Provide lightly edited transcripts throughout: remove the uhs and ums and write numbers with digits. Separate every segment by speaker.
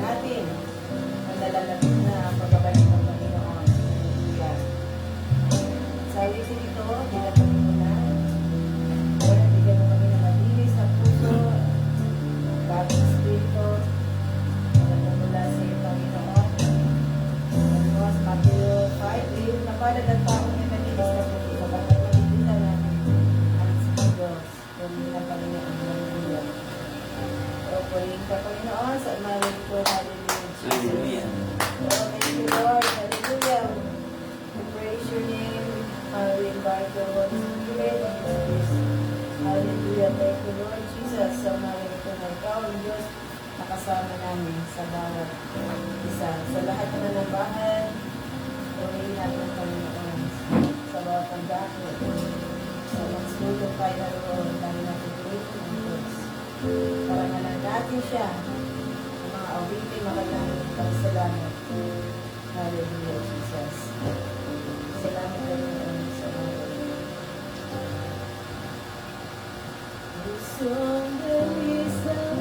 Speaker 1: atin na nalalapit na pagbabalik ng Panginoon. Hallelujah. Sabi ko dito, dinapag mo na. Kaya bigyan mo kami ng malinis na puso, bagong spirito, na mula sa iyo, Panginoon. Ano, sa Matthew 5, ayun, napalad ang taong may malinis na puso, kapag makikita namin ang Diyos, kung na Panginoon. Hallelujah. O, purihin ka, Panginoon, sa umarin ko, hallelujah. Oh, thank you, Lord. Hallelujah. We praise your name. We invite the Holy Spirit. Hallelujah. Thank you, Lord Jesus. Sa umarin ko na ikaw, ang Diyos, nakasama namin sa bawat isa. Sa lahat na nalabahan, purihin natin ang Panginoon. Sa bawat pagdakot. Sa mga sulong tayo na roon, dahil natin purihin ang Diyos. Parangalan natin siya. Ang mga awitin, magandang pagsalamat. Hallelujah, Jesus. Salamat Panginoon sa mga. Pusong dalisay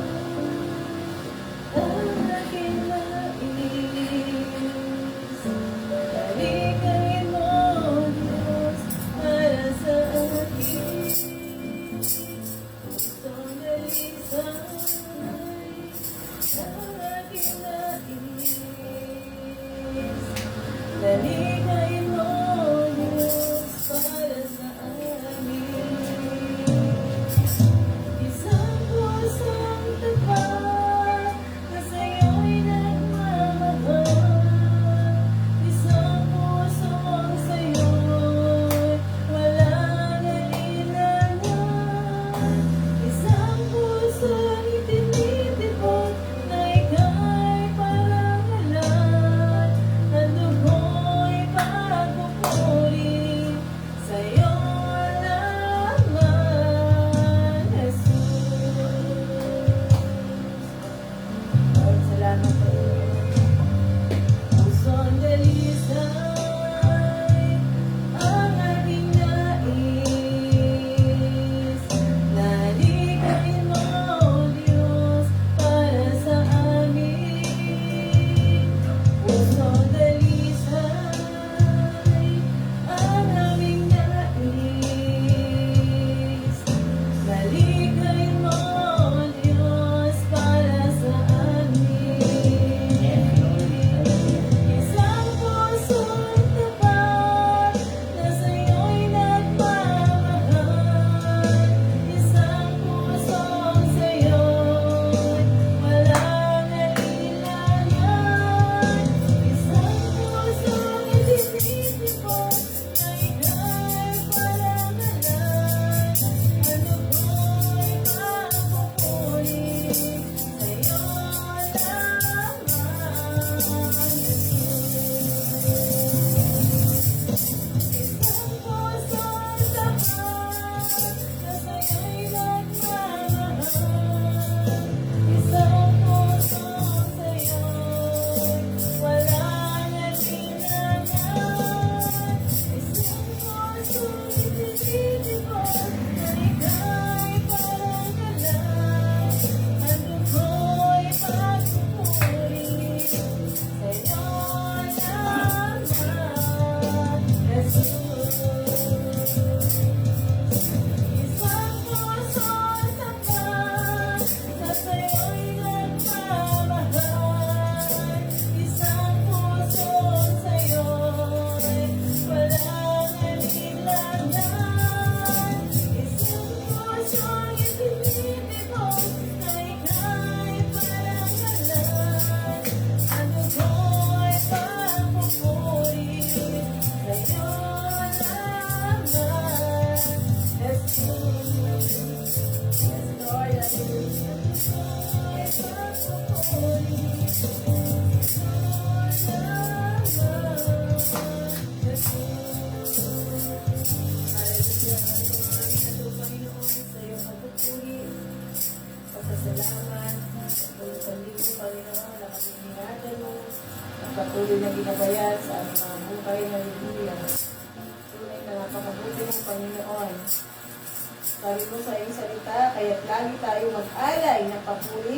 Speaker 1: ang aking nais. Halikain mo, Diyos, para sa akin. Pusong dalisay ang aking nais. Halikain mo, Diyos, para sa amin. Isang pusong tapat na sa'yo'y nagmamahal. Isang pusong sa'yo'y walang alinlangan. Isang pusong itinitipon na ika'y parangalan. Ang dugo'y pagpupuri sa'yo lamang, Jesus. Lord, salamat po. Pusong dalisay ang aking nais. Halikain mo, Diyos, para sa amin. Pusong dalisay ang aming nais. Halikain mo, Diyos, para sa amin. Isang pusong tapat na sa'yo'y nagmamahal. Isang pusong sa'yo'y walang alinlangan. Isang pusong itinitipon na ika'y parangalan. Ano ko'y mapupuri sa'yo lamang, Isang pusong tapat na sa'yo'y nagmamahal. Isang pusong sa'yo'y walang alinlangan. Isang pusong itinitipon na ika'y parangalan. Ang dugo'y pagpupuri sa'yo lamang, Jesus. Isang pusong tapat na sa'yo'y nagmamahal. Isang pusong sa'yo'y walang alinlangan. Isang pusong itinitipon na ika'y parangalan. Ang dugo'y pagpupuri sa'yo lamang, Jesus. Yes, Lord, hallelujah. Dugo'y pagpupuri sa'yo lamang, Jesus. Hallelujah. Panginoon, sa iyong pagpupuri, pasasalamat, pagpupuri sa libo, Panginoon, na kami hinihatan mo, ang patuloy na ginabayad sa aming mga buhay. Hallelujah. Tunay na napakabuti ng Panginoon. Sabi mo sa iyong salita, kaya't lagi tayo mag-alay ng papuri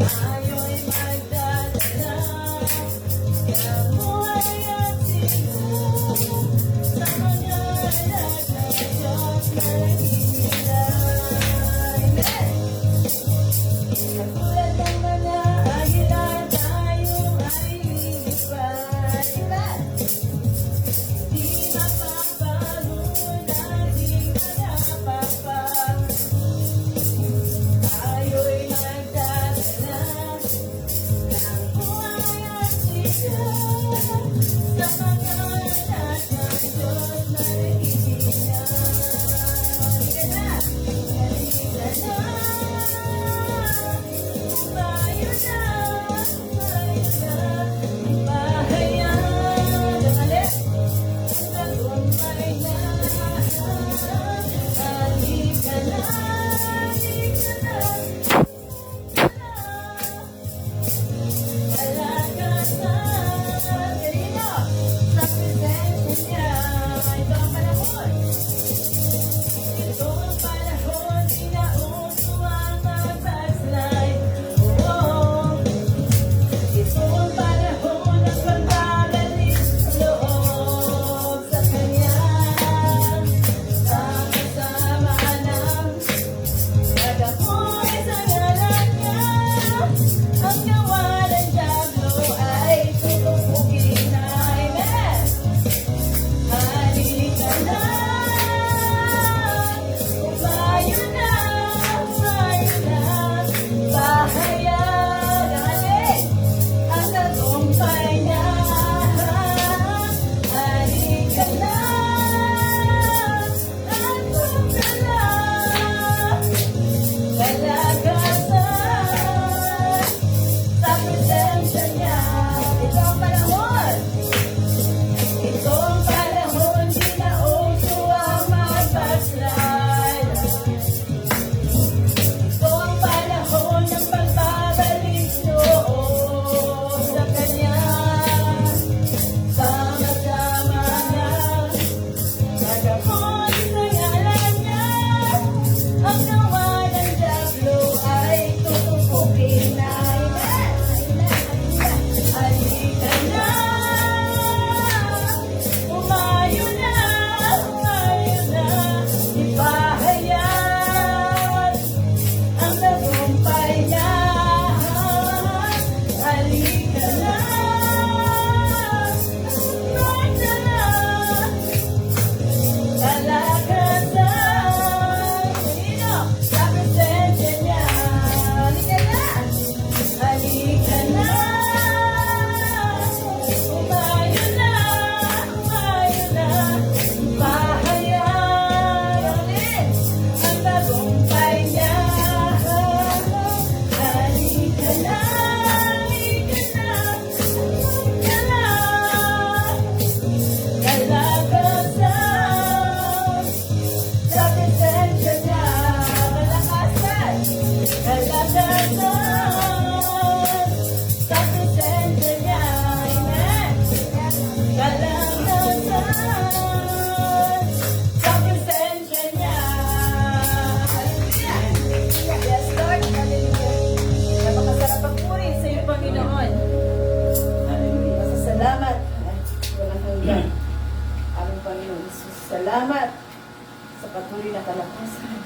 Speaker 1: Tayo'y magdadala presensya niya. Ito ang panahon. Ito ang panahon, di na uso ang mag-backslide. Ito ang panahon ng pagbabalik loob sa Kanya. Sama-sama na, nagamot sa ngalan niya. Ang gawa ng Diablo ay tutupukin na. Halika na, umayo na, ipahayag ang tagumpay niya. Halika na, magdala, kalakasan. Sino? Sa presensya niya. Halika na, halika na, umayo na, ipahayag ang tagumpay niya. Halika na, magdala, kalakasan. Sa presensya niya, kalakasan, kalakasan. Sa presensya niya, amen. Kalakasan. Sa presensya niya. Hallelujah. Yes, Lord. Hallelujah. Napakasarap ang puri sa iyo, Panginoon. Masasalamat. Ay, walang hanggan. Aming Panginoon Jesus, salamat sa patuloy na kalakasan.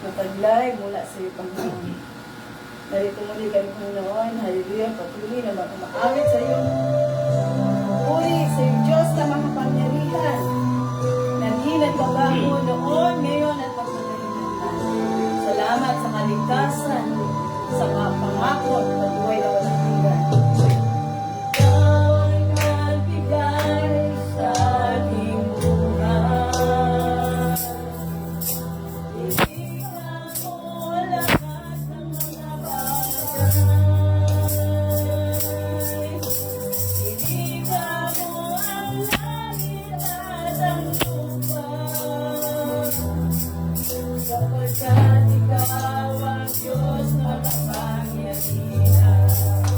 Speaker 1: Mataglay mula sa iyo, Panginoon. Narito muli kami, Panginoon. Hallelujah. Patuloy na makamaalit sa iyo. Puri sa iyo, Diyos na makapangyarihan. Nanghilan ka ba mo noon, ngayon at pagmamalihan. Salamat sa kaligtasan, sa mga pangako at patuloy na walang hanggan. Ikaw ay nagbigay sa aking buhay. Ibigay mo lahat ng mga bagay. Ibigay mo ang langit at ang lupa. Sapagkat ikaw ang Diyos na makapangyarihan.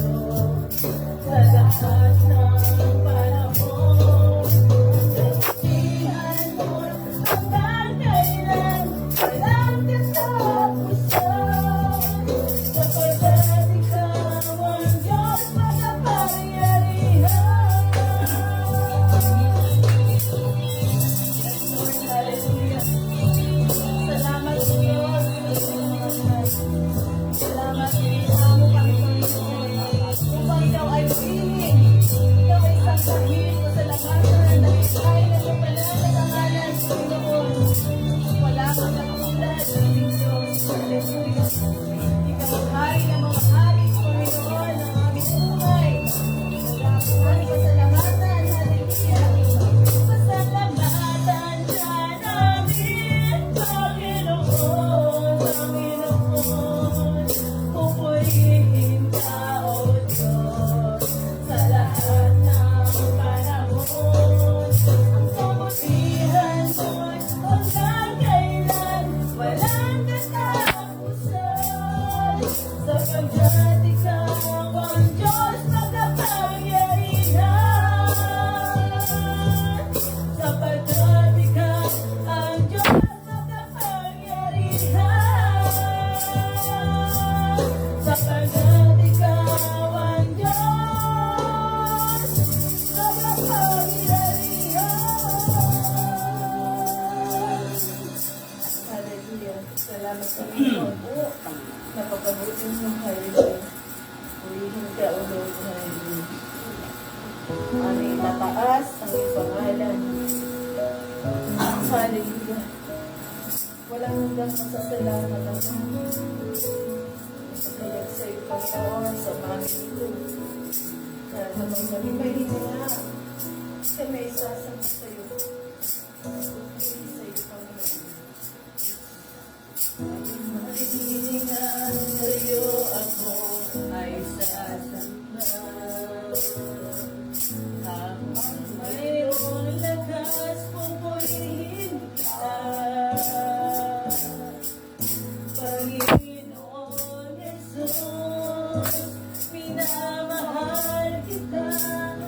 Speaker 1: Diyos sa lahat ng panahon. Sabihan mo hanggang kailan walang katapusan, sapagkat ikaw ang Diyos makapangyarihan. Hallelujah. Salamat po Diyos. Salamat po mo kami Panginoon. Upang ikaw ay piling, ikaw ay sasabihin mo sa labasan na ay nagpapalan ng pangalan Panginoon. Wala kang katulad ng Diyos. Hallelujah. Ikaw ang hari ng mga hari, Panginoon, ng aming buhay. Wala po pasalamatan. Hallelujah. Pasalamatan ka namin, Panginoon, Panginoon. Pupurihin ka, O Diyos, sa lahat ng panahon. Ang kabutihan mo'y hanggang kailan walang katapusan, sapagkat ikaw ang Diyos makapangyarihan. Sapagkat ikaw ang Diyos makapangyarihan. Sapagkat ikaw ang Diyos makapangyarihan. Hallelujah. Salamat sa Panginoon po. Napakabuti mo, Hallelujah. Purihin ka, O Lord, Hallelujah. Aming tataas ang iyong pangalan. Hallelujah. Walang hanggang masasalamat ang pagkalag sa iyo, Panginoon, sa mga ito. Dahil habang kami may hininga, kami isasama sa iyo. Pagkalig sa iyo, Panginoon. May hininga sa iyo ako ay sasama. Habang mayroon lakas, pupurihin kita. Panginoon Jesus, minamahal kita.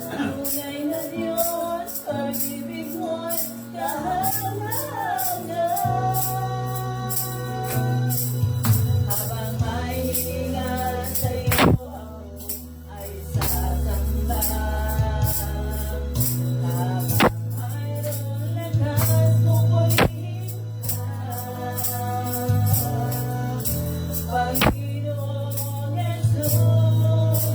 Speaker 1: Tunay na Diyos, pag-ibig mo'y kahangahangan. Habang may hininga sa iyo ako ay sasamba. Habang mayroon lakas, pupurihin ka. Panginoon Jesus,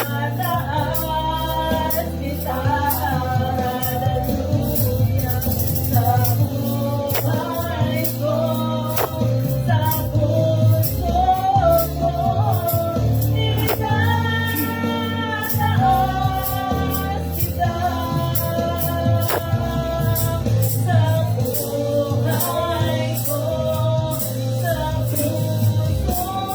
Speaker 1: Tinataas kita, hallelujah, sa buhay ko, sa puso ko. Tinataas kita, sa buhay ko, sa puso ko.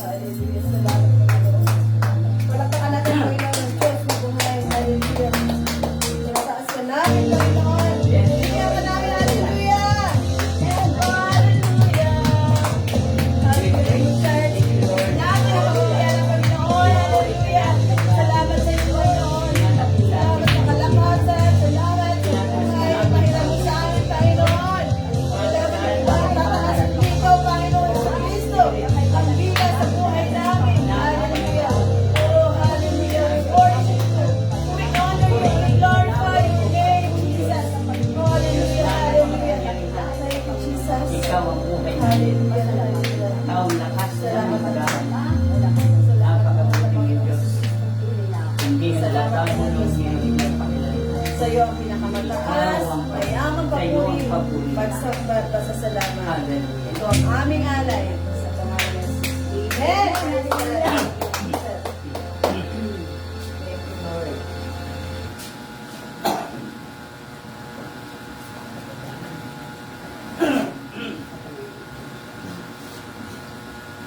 Speaker 1: Hallelujah. Salamat Panginoon. Palakpakan natin ang Panginoon ng Diyos na buhay. Hallelujah. Tinataas ka namin, Panginoon. Hallelujah ka namin. Hallelujah. Hallelujah. Hallelujah. Namin ang pagkakaya ng Panginoon. Hallelujah. Salamat sa iyo, Panginoon. Salamat sa kalakasan. Salamat sa buhay. Panginoon mo sa amin, Panginoon. Salamat sa pagkakataas dito, Panginoon sa Kristo. Ang vida sa buhay namin. Hallelujah. Oh, hallelujah. We worship you. We honor you. We glorify your name, Jesus. Hallelujah. Hallelujah. Thank you, Jesus.
Speaker 2: Ikaw ang buhay.
Speaker 1: Hallelujah. Hallelujah.
Speaker 2: Taong lakas na
Speaker 1: Salamat,
Speaker 2: mga
Speaker 1: Panginoon.
Speaker 2: napakabuting Diyos. Hindi halata mo nung sinigyan Panginoon.
Speaker 1: Sa iyo ang pinakamataas, mayamang papuri, pagsakbat, pasasalamat.
Speaker 2: Hallelujah.
Speaker 1: Ito ang aming alay sa pangalan ni Jesus. Amen! Hallelujah! Thank you, Lord.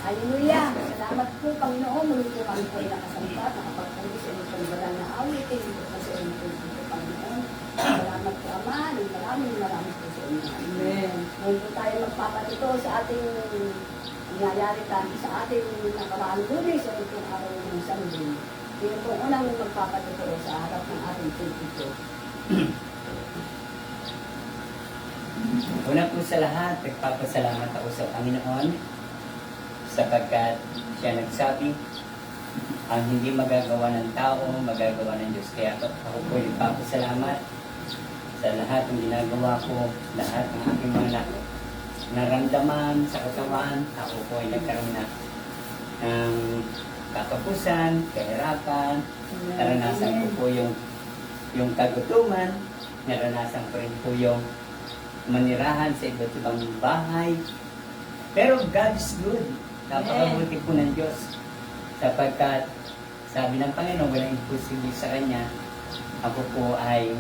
Speaker 3: Hallelujah! Salamat po, Panginoon. Muli po kami po ay nakasampat, nakapagpuli sa inyong pagbalang na awitin. Ito po sa inyong po, Panginoon. Salamat po, Ama. Maraming po sa inyo.
Speaker 1: Amen.
Speaker 3: Ngayon po tayo magpapatito sa ating nangyayari tayo sa ating nakaraang lunes o itong araw ng Sunday. Yun po unang magpapatito sa harap ng ating pulpito.
Speaker 2: Una po sa lahat, nagpapasalamat ako sa Panginoon sapagkat siya nagsabi, ang hindi magagawa ng tao, magagawa ng Diyos. Kaya ako po nagpapasalamat sa lahat ng ginagawa ko, lahat ng aking mga naramdaman sa katawan. Ako po ay nagkaroon na ng katapusan, kahirapan, naranasan ko po yung kagutuman, naranasan ko rin po yung manirahan sa iba't ibang bahay. Pero God is good. Napakabuti po ng Diyos. Sapagkat sabi ng Panginoon, walang imposible sa Kanya. Ako po ay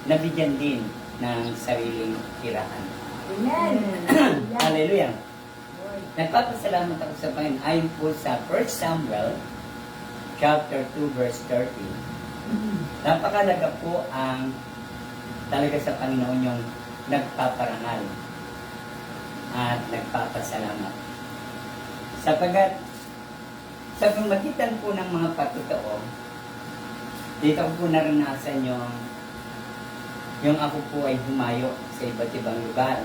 Speaker 2: nabigyan din ng sariling tirahan.
Speaker 3: Amen!
Speaker 2: Hallelujah! Nagpapasalamat ako sa Panginoon ayon po sa 1 Samuel chapter 2 verse 30. Napakalaga po ang talaga sa Panginoon yung nagpaparangal at nagpapasalamat. Sapagat sa pamagitan po ng mga patotoo, dito ko po naranasan yung ako po ay humayo sa iba't ibang lugar.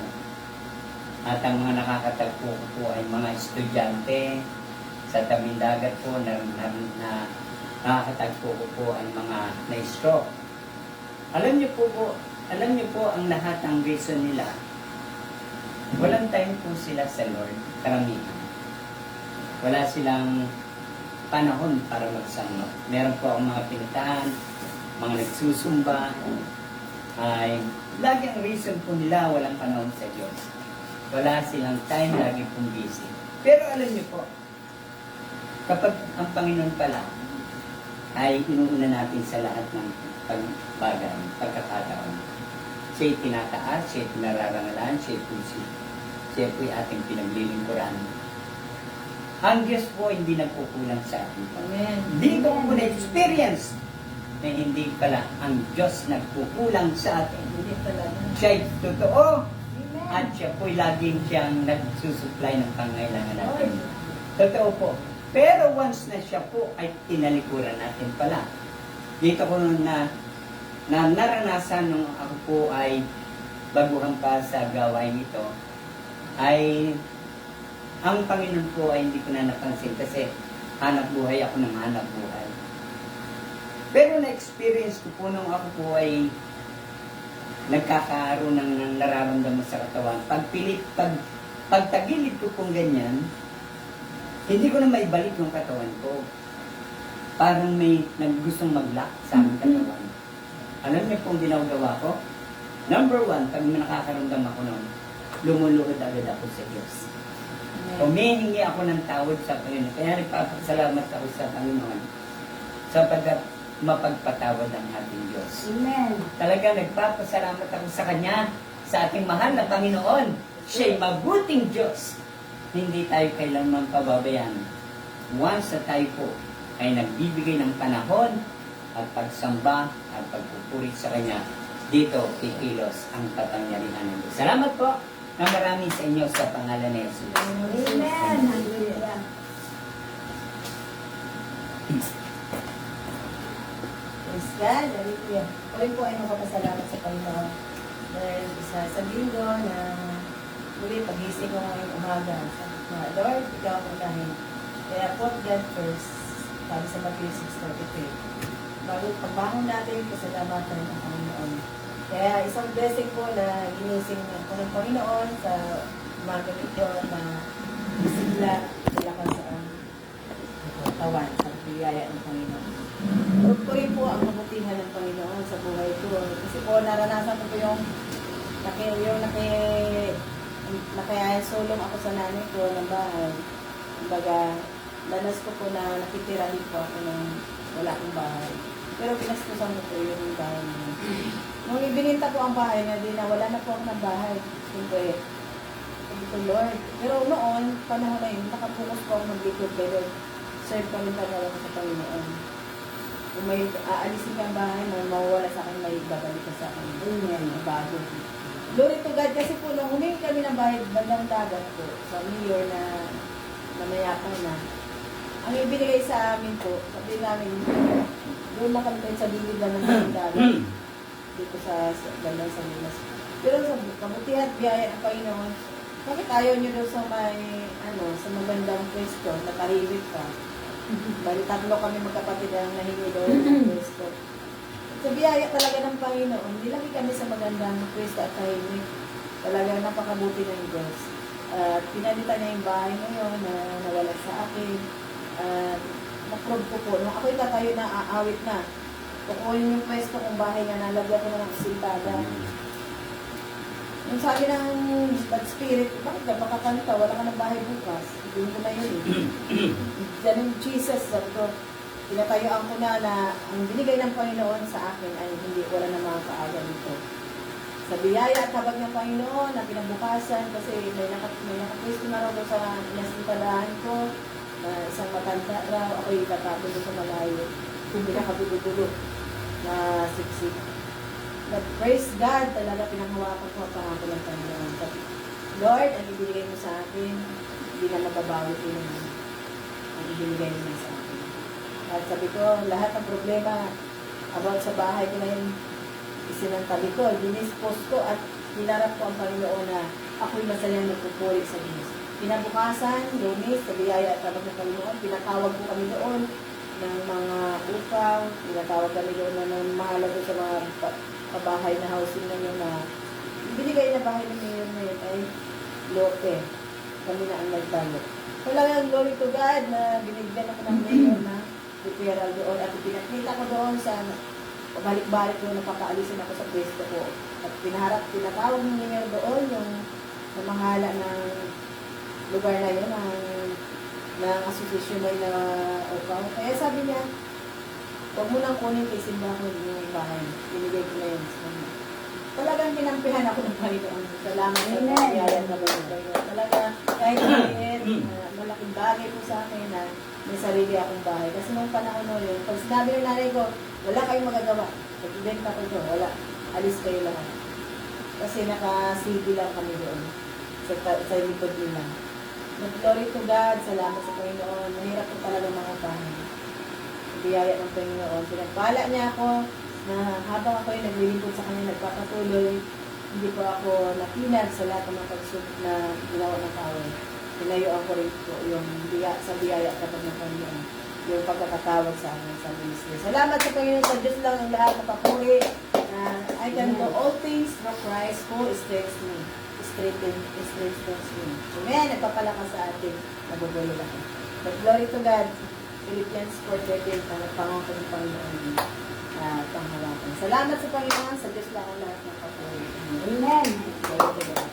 Speaker 2: At ang mga nakakatagpo ko po ay mga estudyante sa tabing dagat po na nakakatagpo ko po ay mga na-stroke. Alam niyo po ang lahat ng reason nila. Walang time po sila sa Lord, karamihan. Wala silang panahon para magsango. Meron po ang mga pinuntahan, mga nagsusumba, ay lagi ang reason po nila walang panahon sa Diyos. Wala silang time, lagi pong busy. Pero alam niyo po, kapag ang Panginoon pala ay inuuna natin sa lahat ng pagbagay, pagkakataon. Siya'y tinataas, siya'y pinararangalan, siya po'y ating pinaglilingkuran. Ang Diyos po hindi nagkukulang sa atin.
Speaker 1: Amen.
Speaker 2: Dito ko na-experience na hindi pala ang Diyos nagkukulang sa atin.
Speaker 1: Hindi talaga.
Speaker 2: Siya'y totoo
Speaker 3: Amen.
Speaker 2: at siya po'y laging siyang nagsusupply ng pangailangan natin. Totoo po. Pero once na siya po ay tinalikuran natin pala. Dito ko na naranasan nung ako po ay baguhan pa sa gawain ito, ay ang Panginoon po ay hindi ko na napansin kasi hanap buhay ako ng hanap buhay. Pero na-experience ko po nung ako po ay nagkakaroon ng nararamdaman sa katawan. Pagtagilid ko kung ganyan, hindi ko na maibalik yung katawan ko. Parang may naggustong mag-lock sa aking katawan. Alam niyo kung ginagawa ko? Number one, pag nakakaramdam ako noon, lumuluhod agad ako sa Diyos. Humihingi ako ng tawad sa Panginoon. Kaya nagpapasalamat ako sa Panginoon sapagkat mapagpatawad ang ating Diyos.
Speaker 3: Amen.
Speaker 2: Talaga nagpapasalamat ako sa Kanya, sa ating mahal na Panginoon. Siya'y mabuting Diyos. Hindi tayo kailanman pababayaan. Once na tayo po ay nagbibigay ng panahon at pagsamba at pagpupuri sa Kanya, dito kikilos ang kapangyarihan ng Diyos. Salamat po na marami sa inyo sa pangalan ni Jesus.
Speaker 3: Amen. Hallelujah.
Speaker 1: Praise God, hallelujah. Kami po ay magpapasalamat sa Panginoon. Dahil sa linggo na muli pagising ko ngayong umaga. Sabi ko, Lord, ikaw ang unahin. Kaya put God first. Sabi sa Matthew 6:33. Bago pagbangon natin, pasalamatan ang Panginoon. Kaya isang blessing po na ginising ko ng Panginoon sa umaga ito na isigla sa lakas ang katawan at biyaya ng Panginoon. Puripurin po ang kabutihan ng Panginoon sa buhay ko. Kasi po naranasan ko po yung nakasulong ako sa nanay ko ng bahay. Kumbaga, danas ko po na nakitirahin po ako ng wala akong bahay. Pero pinastusan ko po yung bahay niya. Nung ibininta ko ang bahay na wala na po ako ng bahay. Siyempre, sabi ko, Lord. Pero noon, panahon na yun, nakapunos po ako mag-likod. Pero serve kami talaga sa Panginoon. Kung may aalisin ka ang bahay, mawawala sa akin, may babalik ka sa akin. Amen. Bago. Glory to God. Kasi po, nung humingi kami ng bahay, bandang dagat po, sa mayor na mayapan na, ang ibinigay sa amin po, sabi namin, doon na kami sa gilid lang ng bandang dagat. Dito sa bandang sa Minas. Pero sa kabutihan, biyaya ng Panginoon, bakit ayaw nyo doon sa may, sa magandang pwesto, nakahimik ka? Bali, tatlo kami magkapatid ang nahingi doon ng pwesto. Sa biyaya talaga ng Panginoon, nilagay kami sa magandang pwesto at tahimik. Talaga napakabuti ng Diyos. At pinalitan niya yung bahay ngayon na nawala sa akin. At na-prove ko po, nung ako'y tatayo na aawit na, kukunin yung pwesto kong bahay niya, nalagyan ko na ng sintada. Yung sabi ng God Spirit, bakit ka makakanta? Wala ka ng bahay bukas. Doon ko na yun eh. Ganun Jesus, sabi ko, pinatayuan ko na ang binigay ng Panginoon sa akin ay hindi, wala na makakaaga dito. Sa biyaya at habag ng Panginoon na pinabukasan, kasi may nakapwesto na raw doon sa inasintalahan ko, na isang matanda raw, ako'y tatapon doon sa malayo. Pinakabulo-bulo na siksik. But praise God, talaga pinanghawakan ko ang pangako ng Panginoon. Sabi, Lord, ang ibinigay mo sa akin, hindi na mababawi ko naman ang ibinigay mo sa akin. At sabi ko, lahat ng problema about sa bahay ko na yung isinantabi ko, dinispose ko at hinarap ko ang Panginoon na ako'y masayang nagpupuri sa Diyos. Pinabukasan, Lunes, sa biyaya at tabag ng Panginoon, pinatawag ko kami doon ng mga upaw, pinatawag kami doon na ng mahalaga sa mga kabahay na housing na yun na binigay na bahay ng mayor na yun ay lote. Kami na ang nagtalo. Talagang glory to God na binigyan ako ng mayor na referral doon at pinakita ko doon sa pabalik-balik ko napakaalisin ako sa pwesto ko. At pinatawag ng mayor doon yung namahala ng lugar na yun, ng asosasyon na upaw. Kaya sabi niya, huwag mo nang kunin kay simbahan yung bahay. Binigay ko na yun sa kanya. Talagang pinampihan ako ng Panginoon. Salamat sa pagkayayan na ba ito. Talaga, kahit maliit, malaking bagay po sa akin na may sarili akong bahay. Kasi nung panahon mo yun, pag sinabi ng nanay ko, Wala kayong magagawa. Pag-ibenta ko doon, wala. Alis kayo lahat. Kasi naka-CD lang kami doon. Sa likod nila. Glory to God. Salamat sa Panginoon. Mahirap ko talaga mga tahan. Biyaya ng Panginoon. Pinagpala niya ako na habang ako yung naglilingkod sa kanya, nagpapatuloy, hindi po ako napinag sa lahat ng mga pagsubok na ginawa ng tao. Tinayuan ko rin po yung sa biyaya kapag ng Panginoon. Yung pagkakatawag sa akin sa ministry. Salamat sa Panginoon, sa Diyos lang ang lahat na papuri. I can do all things through Christ who strengthens me. Strengthens me. Amen. Nagpapalakas sa atin. Nagugulo lang. But glory to God. Philippians 4:13. Nagpangako ng Panginoon. Panghawakan. Salamat sa Panginoon. Sa Diyos lang ang lahat ng papuri.
Speaker 3: Amen.
Speaker 1: Glory to God.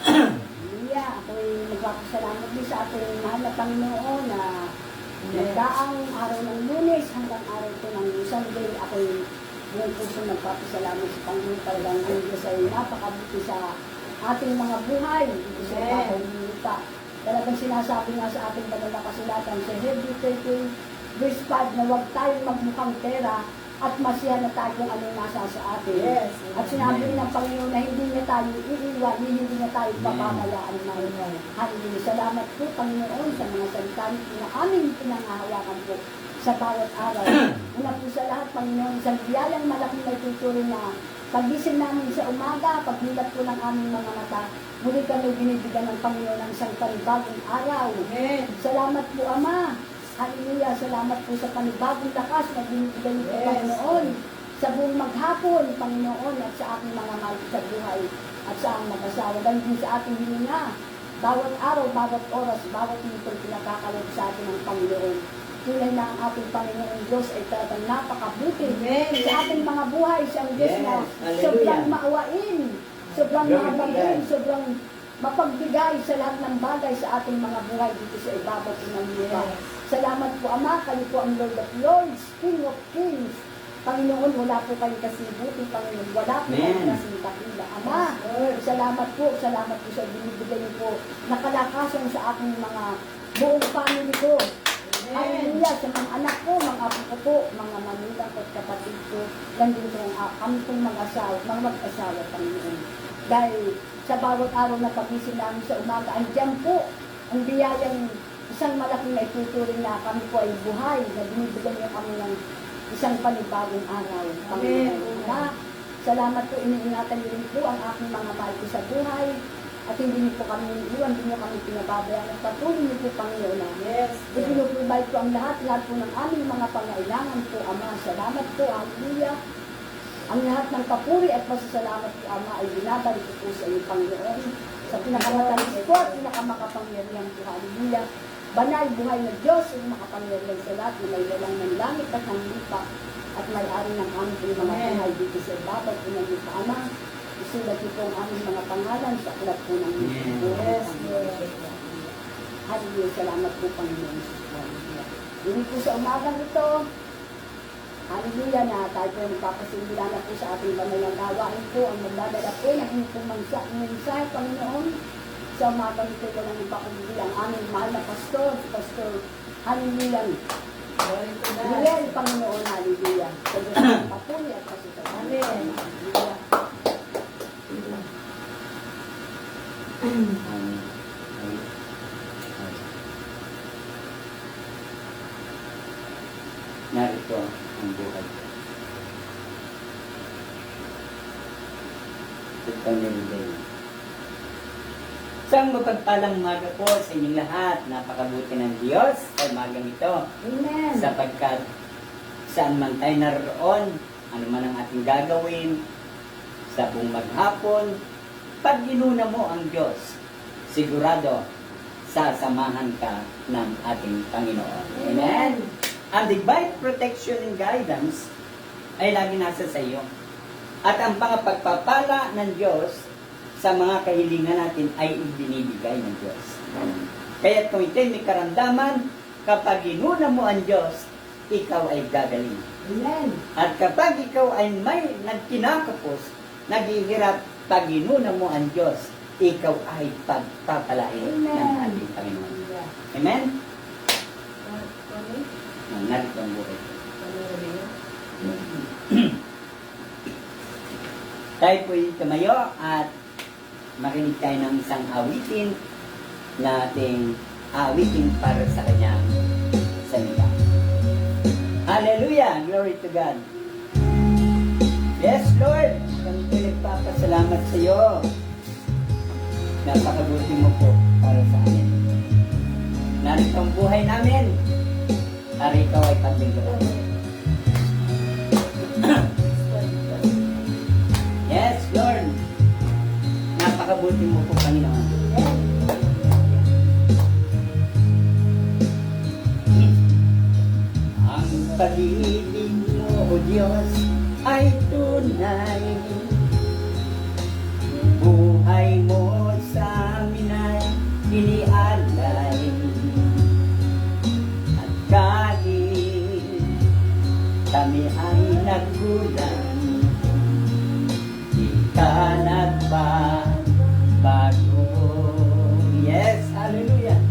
Speaker 3: Hallelujah. Ako'y nagpapasalamat din sa ating mahal na Panginoon na nagdaang araw ng Lunes hanggang araw ito ng Sunday. Ako'y buong puso nagpapasalamat sa Panginoon. Talagang ang Diyos ay napakabuti sa ating mga buhay. Ito sa pagkakalita. Talagang sinasabi nga sa ating banal na kasulatan sa Hebrew 13 verse 5 na huwag tayong magmukhang pera at masiya na tayo kung anong nasa sa atin.
Speaker 1: Yes.
Speaker 3: At sinabi rin ng Panginoon na hindi niya tayo iiwan, hindi niya tayo papamayaan ng Hallelujah. Salamat po, Panginoon, sa mga salita na aming pinangahawakan po sa bawat araw. Una po sa lahat, Panginoon, isang biyayang malaking may tutuloy na pagising namin sa umaga, paghilat po ng aming mga mata, muli kami binibigyan ng Panginoon ng isang panibagong araw.
Speaker 1: Amen.
Speaker 3: Salamat po, Ama. Hallelujah. Salamat po sa panibagong lakas na binibigyan niyo,
Speaker 1: Yes.
Speaker 3: Panginoon. Sa buong maghapon, Panginoon, at sa aking mga mahal sa buhay at sa ang mag-asawa. Ganun din sa ating hininga. Bawat araw, bawat oras, bawat minuto pinagkakalog sa atin ng Panginoon. Tunay na ang ating Panginoon Diyos ay talagang napakabuti.
Speaker 1: Amen.
Speaker 3: Sa ating mga buhay, siyang Diyos
Speaker 2: Yes.
Speaker 3: na
Speaker 2: Hallelujah.
Speaker 3: sobrang maawain, sobrang
Speaker 2: Glory to
Speaker 3: mahabagin,
Speaker 2: God.
Speaker 3: sobrang mapagbigay sa lahat ng bagay sa ating mga buhay dito sa ibabaw ng lupa.
Speaker 1: Yes.
Speaker 3: Salamat po, Ama. Kayo po ang Lord of Lords, King of Kings. Panginoon, wala po kayong kasibuti, Panginoon. Wala po kayong
Speaker 1: Amen.
Speaker 3: kasintakila. Ama,
Speaker 1: Lord.
Speaker 3: salamat po sa binibigay niyo po na kalakasan sa aking mga buong family ko.
Speaker 1: Amen.
Speaker 3: Hallelujah, sa mga anak ko, mga apo ko po, mga manulang ko at kapatid ko, gandun po kami pong mag-asawa, mga mag-asawa, Panginoon. Dahil sa bawat araw na pagising namin sa umaga, andyan po ang biyayang isang malaking naituturing na kami po ay buhay, na binibigyan niyo kami ng isang panibagong araw. Panginoon.
Speaker 1: Amen.
Speaker 3: Na, salamat po, iniingatan niyo rin po ang aking mga mahal ko sa buhay, at hindi niyo po kami iwan, hindi niyo kami pinababayaan, at patuloy niyo po, Panginoon, na
Speaker 1: Yes.
Speaker 3: ipinuprovide po ang lahat po ng aming mga pangailangan po, Ama. Salamat po, hallelujah. Ang lahat ng papuri at pasasalamat po, Ama, ay binabalik ko po sa iyo, Panginoon, sa pinakamatalis po at pinakamakapangyarihan po, hallelujah. Banal, buhay na Diyos, ang makapangyarihan sa lahat, na may lalang ng langit at ng lupa, at may-ari ng aming mga
Speaker 1: Amen.
Speaker 3: buhay dito sa ibabaw po ng lupa, Ama. Isulat niyo po ang aming mga pangalan sa aklat po ng
Speaker 2: Amen.
Speaker 1: Yes, Lord.
Speaker 3: Hallelujah. Salamat po, Panginoon. Hallelujah. Dili po sa umagang ito, hallelujah, na tayo po nagpapasimbila na po sa ating banal na gawain po ang magdadala po ng inyong mensahe, Panginoon. Sa umagang ito ko lang ipapagdili ang aming mahal na pastor, si Pastor, hallelujah.
Speaker 1: Glory to God.
Speaker 3: Hallelujah, Panginoon, hallelujah. Sa Diyos ng papuri at pasasalamat.
Speaker 1: Amen.
Speaker 3: Hallelujah.
Speaker 2: Narito ang buhay ko. Ito ang nilibay. Isang mapagpalang umaga po sa inyong lahat. Napakabuti ng Diyos sa umagang ito.
Speaker 3: Amen.
Speaker 2: Sapagkat saan man tayo naroon, ano man ang ating gagawin, sa buong maghapon, pag inuna mo ang Diyos, sigurado sasamahan ka ng ating Panginoon. Amen? Ang divine protection and guidance ay lagi nasa sa iyo. At ang pagpapala ng Diyos sa mga kahilingan natin ay ibinibigay ng Diyos. Kaya kung ito'y may karamdaman, kapag inuna mo ang Diyos, ikaw ay gagaling.
Speaker 3: Amen.
Speaker 2: At kapag ikaw ay may nagkinakapos, naghihirap, pag inuna mo ang Diyos, ikaw ay pagpapalain ng
Speaker 3: Amen.
Speaker 2: ating Panginoon.
Speaker 3: Hallelujah.
Speaker 2: Amen?
Speaker 1: Sorry.
Speaker 2: narito ang buhay ko.
Speaker 1: Ano na yun?
Speaker 2: Tayo po'y tumayo at makinig tayo ng isang awitin na ating awitin para sa kanyang salita. Hallelujah! Glory to God! Yes, Lord! Kami po'y nagpapasalamat sa iyo. Napakabuti mo po para sa amin. Narito ang buhay namin. Ari ikaw ay paglingkuran. Yes, Lord. Napakabuti mo po, Panginoon. Ang pag-ibig mo, O Diyos, ay tunay. Buhay mo sa amin ay inialay. At kahit kami ay naggulang, di ka nagbabago. Yes, hallelujah.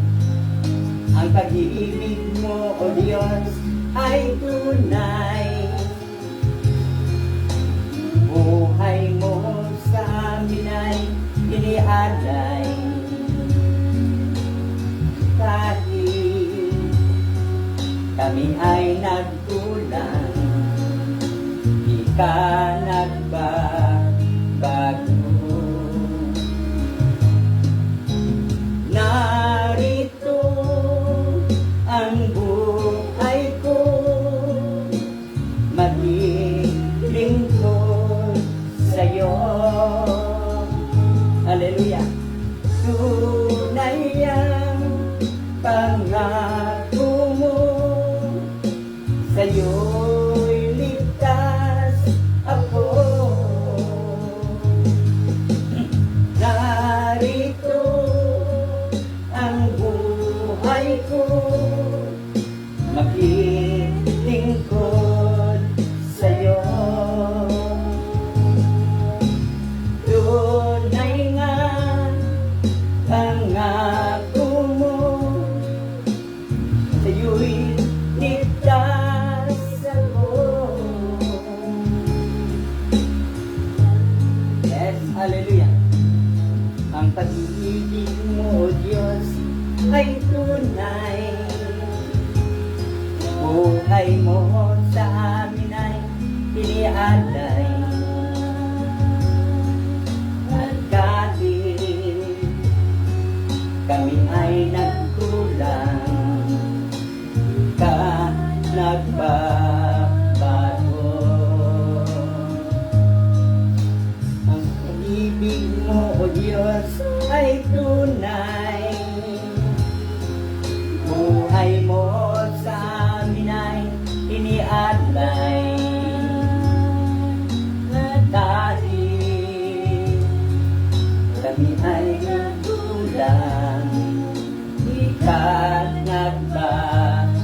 Speaker 2: Ang pag-ibig mo, O Diyos, ay tunay. Buhay mo sa amin ay inialay. Kahit kami ay nagkulang, di ka nagbabago. Narito ang buhay ko, maglilingkod sa'yo. Hallelujah! Tunay ang pangako mo, sa'yo'y ligtas ako. Narito ang buhay ko, maglilingkod sa'yo. Tunay nga pangako mo, sa'yo'y ligtas ako. Yes, hallelujah. Ang pag-ibig mo, O Diyos, ay tunay. Buhay mo sa amin ay inialay. At kahit kami ay nagkulang, ka nagbabago. Ang pag-ibig mo, O Diyos, ay tunay. Buhay mo sa amin ay inialay. At dahil kami ay nagkulang, di ka nagbabago.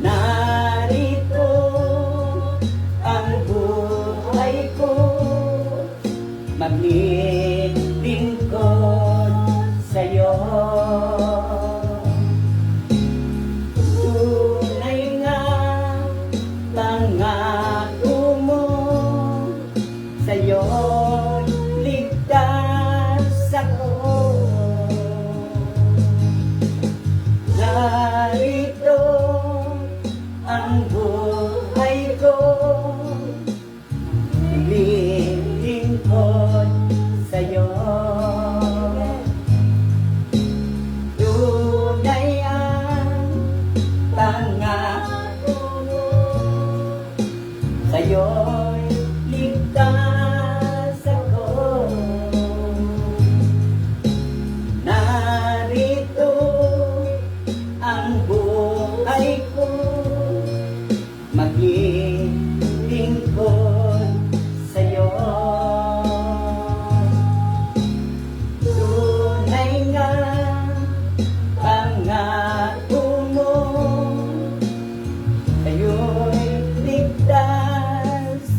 Speaker 2: Narito ang buhay ko, maglilingkod sa'yo. Tunay nga pangako mo, sa'yo'y ligtas ako. Narito ang buhay ko, lilingkod sa'yo. Tunay ang pangako mo, sa'yo'y ligtas ako. Narito ang buhay ko, maglilingkod sa'yo. Tunay nga pangako mo, sa'yo'y ligtas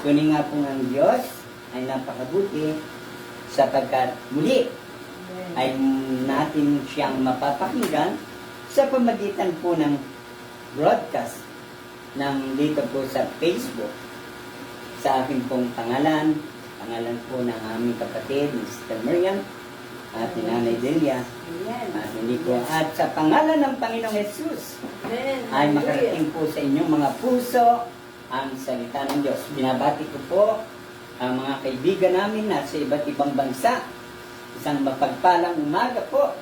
Speaker 2: Kunin nga po ang Diyos ay napakabuti sapagkat muli ay natin siyang mapapakinggan sa pamagitan po ng broadcast ng dito po sa Facebook sa akin pong pangalan po ng aming kapatid, Mr. Miriam at ni Nanay Delia
Speaker 3: Amen.
Speaker 2: at hindi ko at sa pangalan ng Panginoong Jesus ay makarating po sa inyong mga puso ang salita ng Diyos. Binabati ko po ang mga kaibigan namin na sa iba't ibang bansa. Isang mapagpalang umaga po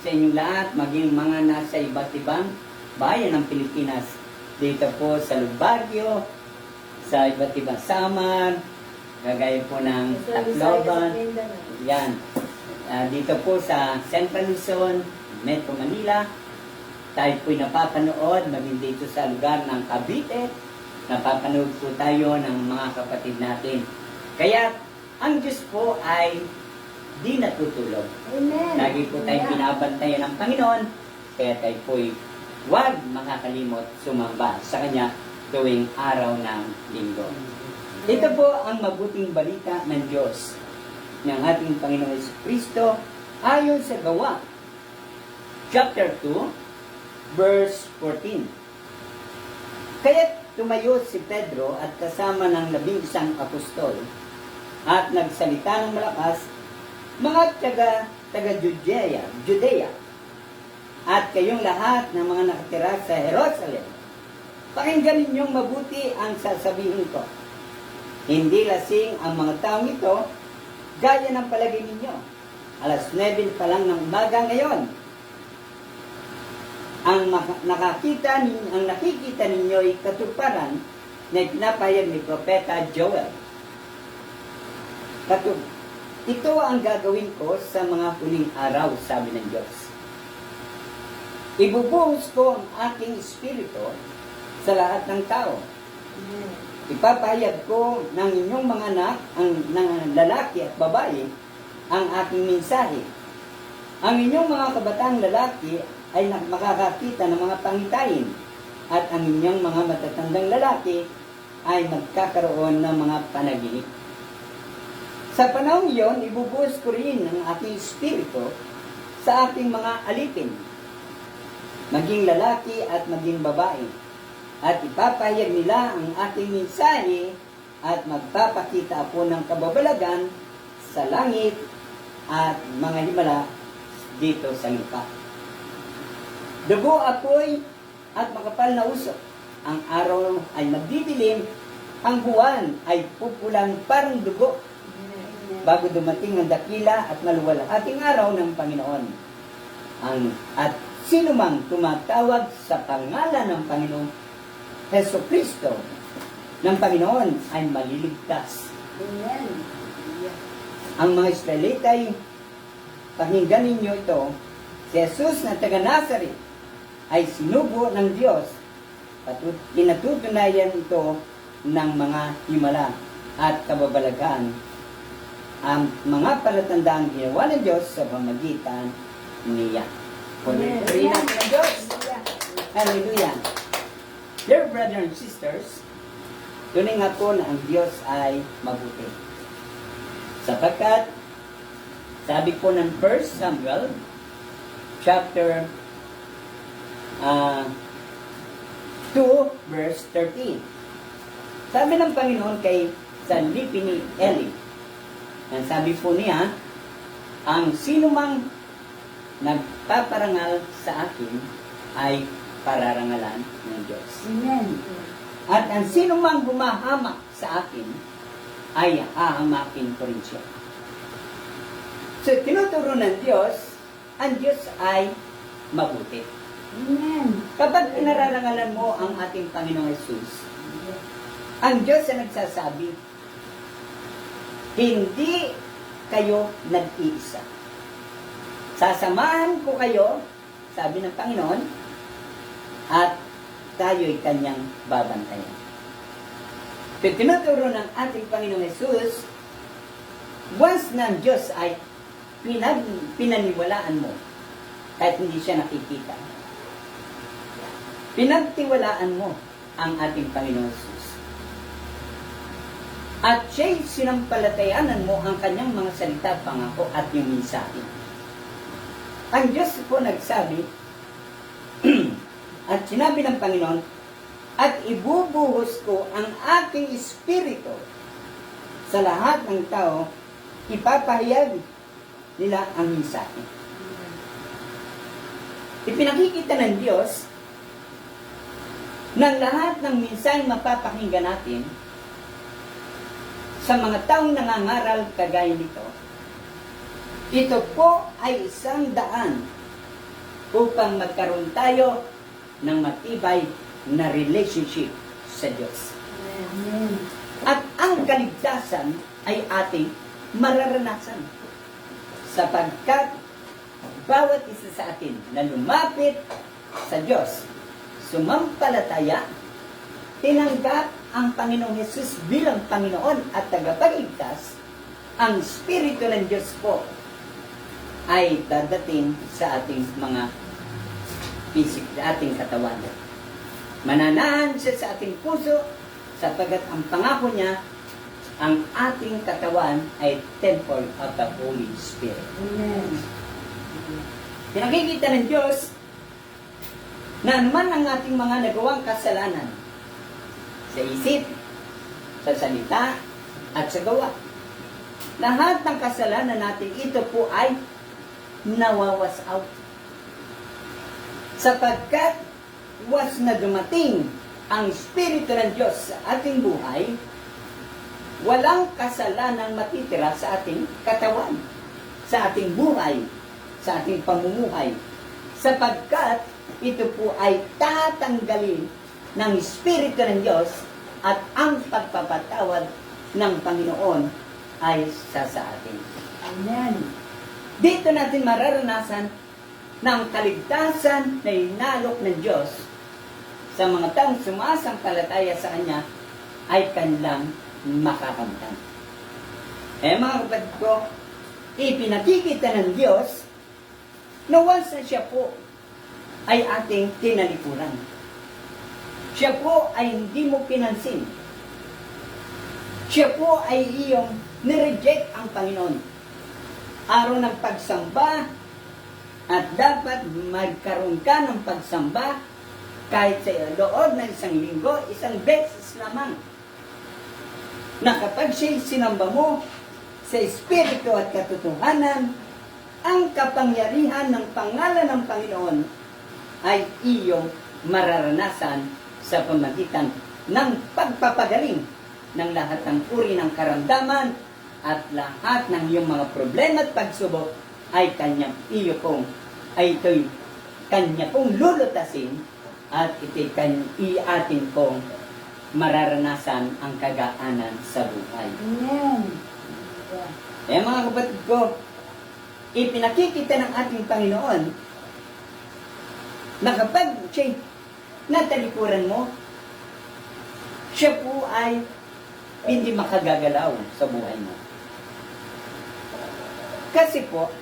Speaker 2: sa inyong lahat, maging mga nasa iba't ibang bayan ng Pilipinas. Dito po sa Lubagyo, sa iba't ibang Samar, kagaya po ng Tacloban, yan. Dito po sa Central Luzon, Metro Manila, tayo po'y napapanood, maging dito sa lugar ng Cavite, napapanood po tayo ng mga kapatid natin. Kaya, ang Diyos po ay di natutulog.
Speaker 3: Amen.
Speaker 2: Lagi po tayong binabantayan ng Panginoon, kaya tayo po'y huwag makakalimot sumamba sa Kanya tuwing araw ng linggo. Ito po ang mabuting balita ng Diyos ng ating Panginoong Kristo ayon sa Gawa, chapter 2, verse 14. Kaya't tumayo si Pedro at kasama ng 11 apostol at nagsalita ng malakas, mga taga-Judea, at kayong lahat ng mga nakatira sa Jerusalem, pakinggan ninyong mabuti ang sasabihin ko. Hindi lasing ang mga taong ito, gaya ng palagay ninyo. Alas 9 pa lang ng umaga ngayon. Ang nakikita ninyo ay katuparan na pinapahayag ni Propeta Joel. Ito ang gagawin ko sa mga huling araw, sabi ng Diyos. Ibubuhos ko ang aking espiritu sa lahat ng tao. Ipapahayag ko ng inyong mga anak, ng lalaki at babae, ang aking mensahe. Ang inyong mga kabataang lalaki ay makakakita ng mga pangitain, at ang inyong mga matatandang lalaki ay magkakaroon ng mga panaginip. Sa panahon iyon, ibubuhos ko rin ang aking espiritu sa ating mga alipin, maging lalaki at maging babae. At ipapahayag nila ang ating mensahe at magpapakita ako ng kababalagan sa langit at mga himala dito sa lupa. Dugo, apoy at makapal na usok. Ang araw ay magdidilim, ang buwan ay pupulang parang dugo bago dumating ang dakila at maluwalhating araw ng Panginoon. At sino mang tumatawag sa pangalan ng Panginoon Heso Kristo ng Panginoon ay maliligtas.
Speaker 3: Amen.
Speaker 2: Ang mga Israelita ay pakinggan ninyo ito. Si Jesus na taga Nazaret ay sinugo ng Diyos at pinatutunayan ito ng mga himala at kababalagan, ang mga palatandaang ginawa ng Diyos sa pamagitan niya. Purihin natin ang Diyos. Hallelujah. Dear brothers and sisters, tunay nga po na ang Diyos ay mabuti. Sapagkat, sabi po ng 1 Samuel, chapter 2, verse 13. Sabi ng Panginoon kay Sanlipi ni Eli, ang sabi po niya, ang sinumang nagpaparangal sa akin ay pararangalan ng Diyos.
Speaker 3: Amen.
Speaker 2: At ang sinumang gumahamak sa akin ay hahamakin ko rin siya. So, tinuturo ng Diyos, ang Diyos ay mabuti.
Speaker 3: Amen.
Speaker 2: Kapag pinararangalan mo ang ating Panginoong Jesus, ang Diyos ay nagsasabi, hindi kayo nag-iisa. Sasamahan ko kayo, sabi ng Panginoon, at tayo'y kanyang babantayan. So, tinuturo ng ating Panginoong Jesus, once ng Diyos ay pinaniwalaan mo, kahit hindi siya nakikita, pinagtiwalaan mo ang ating Panginoong Jesus. At siya'y sinampalatayanan mo ang kanyang mga salita, pangako at yung mensahe. Ang Diyos po nagsabi, at sinabi ng Panginoon, at ibubuhos ko ang aking espiritu sa lahat ng tao, ipapahayag nila ang mensahe. Ipinakikita ng Diyos na lahat ng mensahe mapapakinggan natin sa mga taong nangangaral kagaya nito. Ito po ay isang daan upang magkaroon tayo ng matibay na relationship sa Diyos.
Speaker 3: Amen.
Speaker 2: At ang kaligtasan ay ating mararanasan sapagkat bawat isa sa atin na lumapit sa Diyos, sumampalataya, tinanggap ang Panginoong Hesus bilang Panginoon at tagapagligtas, ang Espiritu ng Diyos po ay dadating sa ating mga pisik, ating katawan. Mananahan siya sa ating puso sapagkat ang pangako niya, ang ating katawan ay temple of the Holy Spirit.
Speaker 3: Amen.
Speaker 2: Pinakikita ng Diyos na anuman ang ating mga nagawang kasalanan sa isip, sa salita, at sa gawa. Lahat ng kasalanan natin, ito po ay nawawas out. Sapagkat was na dumating ang Espiritu ng Diyos sa ating buhay, walang kasalanang matitira sa ating katawan, sa ating buhay, sa ating pamumuhay. Sapagkat ito po ay tatanggalin ng Espiritu ng Diyos at ang pagpapatawad ng Panginoon ay sa atin.
Speaker 3: Amen.
Speaker 2: Dito natin mararanasan ng kaligtasan na inalok ng Diyos sa mga taong sumasampalataya sa Kanya ay kanilang makakamtan. Mga kapatid ko, ipinakikita ng Diyos na once na siya po ay ating tinalikuran. Siya po ay hindi mo pinansin. Siya po ay iyong nireject ang Panginoon. Araw ng pagsamba at dapat magkaroon ka ng pagsamba kahit sa loob ng isang linggo, isang beses lamang. Na kapag siya'y sinamba mo sa Espiritu at katotohanan, ang kapangyarihan ng pangalan ng Panginoon ay iyong mararanasan sa pamagitan ng pagpapagaling ng lahat ng uri ng karamdaman at lahat ng iyong mga problema at pagsubok ay ito'y kanya pong lulutasin at ito'y atin pong mararanasan ang kagaanan sa buhay.
Speaker 3: Amen.
Speaker 2: Mga kapatid ko, ipinakikita ng ating Panginoon na kapag siya'y natalikuran mo, siya po ay hindi makagagalaw sa buhay mo. Kasi po,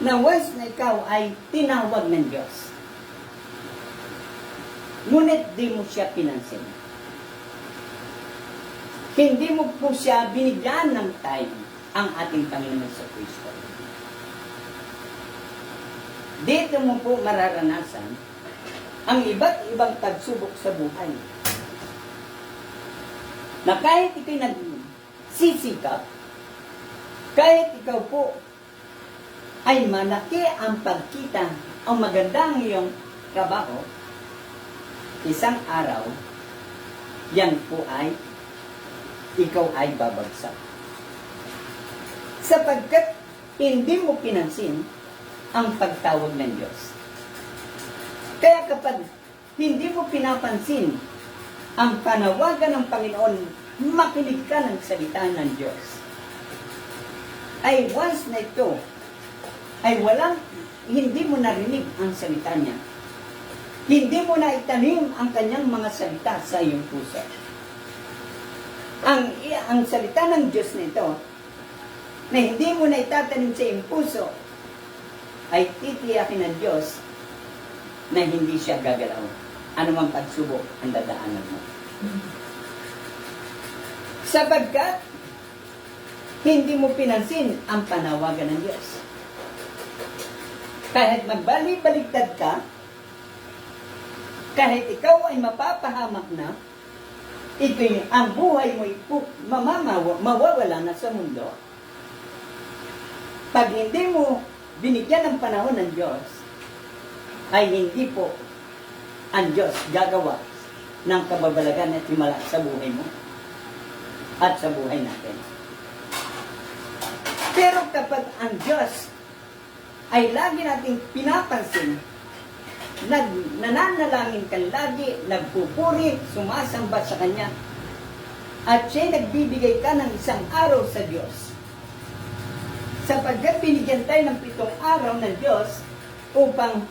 Speaker 2: na once na ikaw ay tinawag ng Diyos, ngunit di mo siya pinansin. Hindi mo po siya binigyan ng time ang ating Panginoon sa Kristo. Dito mo po mararanasan ang iba't ibang pagsubok sa buhay. Na kahit ikaw'y nagsisikap, kahit ikaw po ay malaki ang pagkita, ang magandang iyong trabaho, isang araw, yan po ay ikaw ay babagsak. Sapagkat hindi mo pinansin ang pagtawag ng Diyos. Kaya kapag hindi mo pinapansin ang panawagan ng Panginoon, makinig ka ng salita ng Diyos, ay once na ito, ay hindi mo narinig ang salita niya. Hindi mo na itanim ang kanyang mga salita sa iyong puso. Ang salita ng Diyos nito, na hindi mo na itatanim sa iyong puso, ay titiyakin ng Diyos na hindi siya gagalaw. Ano mang pagsubok ang dadaanan mo. Sapagkat hindi mo pinansin ang panawagan ng Diyos. Kahit magbalik-baliktad ka, kahit ikaw ay mapapahamak na, ang buhay mo mawawala na sa mundo. Pag hindi mo binigyan ng panahon ng Diyos, ay hindi po ang Diyos gagawa ng kababalagan at himala sa buhay mo at sa buhay natin. Pero kapag ang Diyos ay lagi nating pinapansin, nananalangin ka lagi, nagpupuri, sumasamba sa Kanya, at siya'y nagbibigay ka ng isang araw sa Diyos. Sapagkat binigyan tayo ng 7 araw ng Diyos upang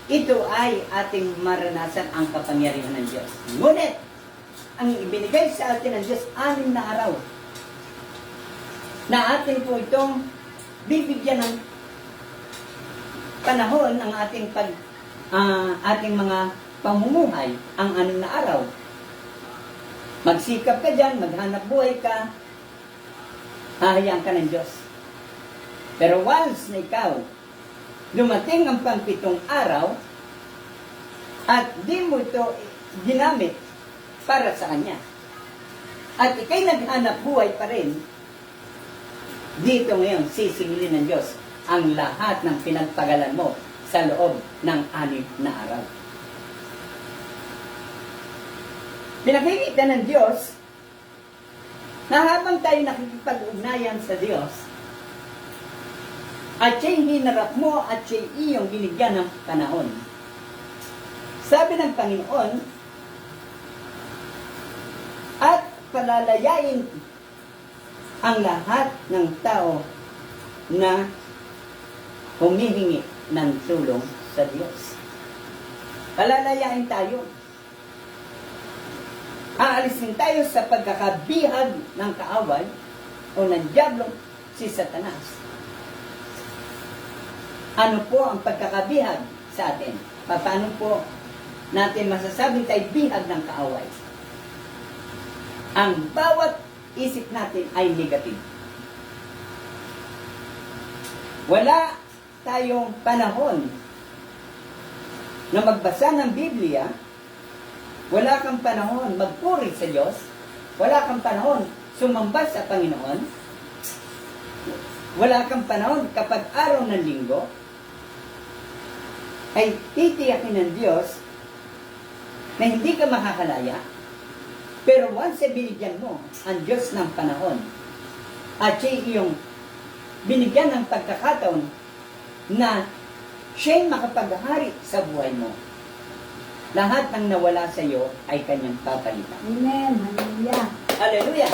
Speaker 2: ito ay ating maranasan ang kapangyarihan ng Diyos. Ngunit, ang ibinigay sa atin ng Diyos 6 na araw na atin po itong bibigyan ng panahon ng ating mga pamumuhay ang 6 na araw. Magsikap ka dyan, maghanap buhay ka, hahayaan ka ng Diyos. Pero once na ikaw, dumating ang pang-7 araw, at di mo ito ginamit para sa Kanya, at ikay naghanap buhay pa rin, dito ngayon, sisingilin ng Diyos ang lahat ng pinagpagalan mo sa loob ng 6 na araw. Pinakikita ng Diyos na habang tayo nakikipag-ugnayan sa Diyos, at siya'y hinarap mo at siya'y iyong binigyan ng panahon. Sabi ng Panginoon, at palalayain ang lahat ng tao na humihingi ng tulong sa Diyos. Palalayain tayo. Aalisin tayo sa pagkakabihag ng kaaway o ng diablo, si Satanas. Ano po ang pagkakabihag sa atin? Paano po natin masasabing tayo bihag ng kaaway? Ang bawat isip natin ay negative. Wala tayong panahon na magbasa ng Biblia, wala kang panahon magpuri sa Diyos, wala kang panahon sumamba sa Panginoon, wala kang panahon kapag araw ng linggo, ay titiyakin ng Diyos na hindi ka makakalaya. Pero once binigyan mo ang Diyos ng panahon at siya iyong binigyan ng pagkakataon na siya'y makapaghari sa buhay mo, lahat ng nawala sa iyo ay kanyang papalitan.
Speaker 3: Amen. Hallelujah.
Speaker 2: Hallelujah!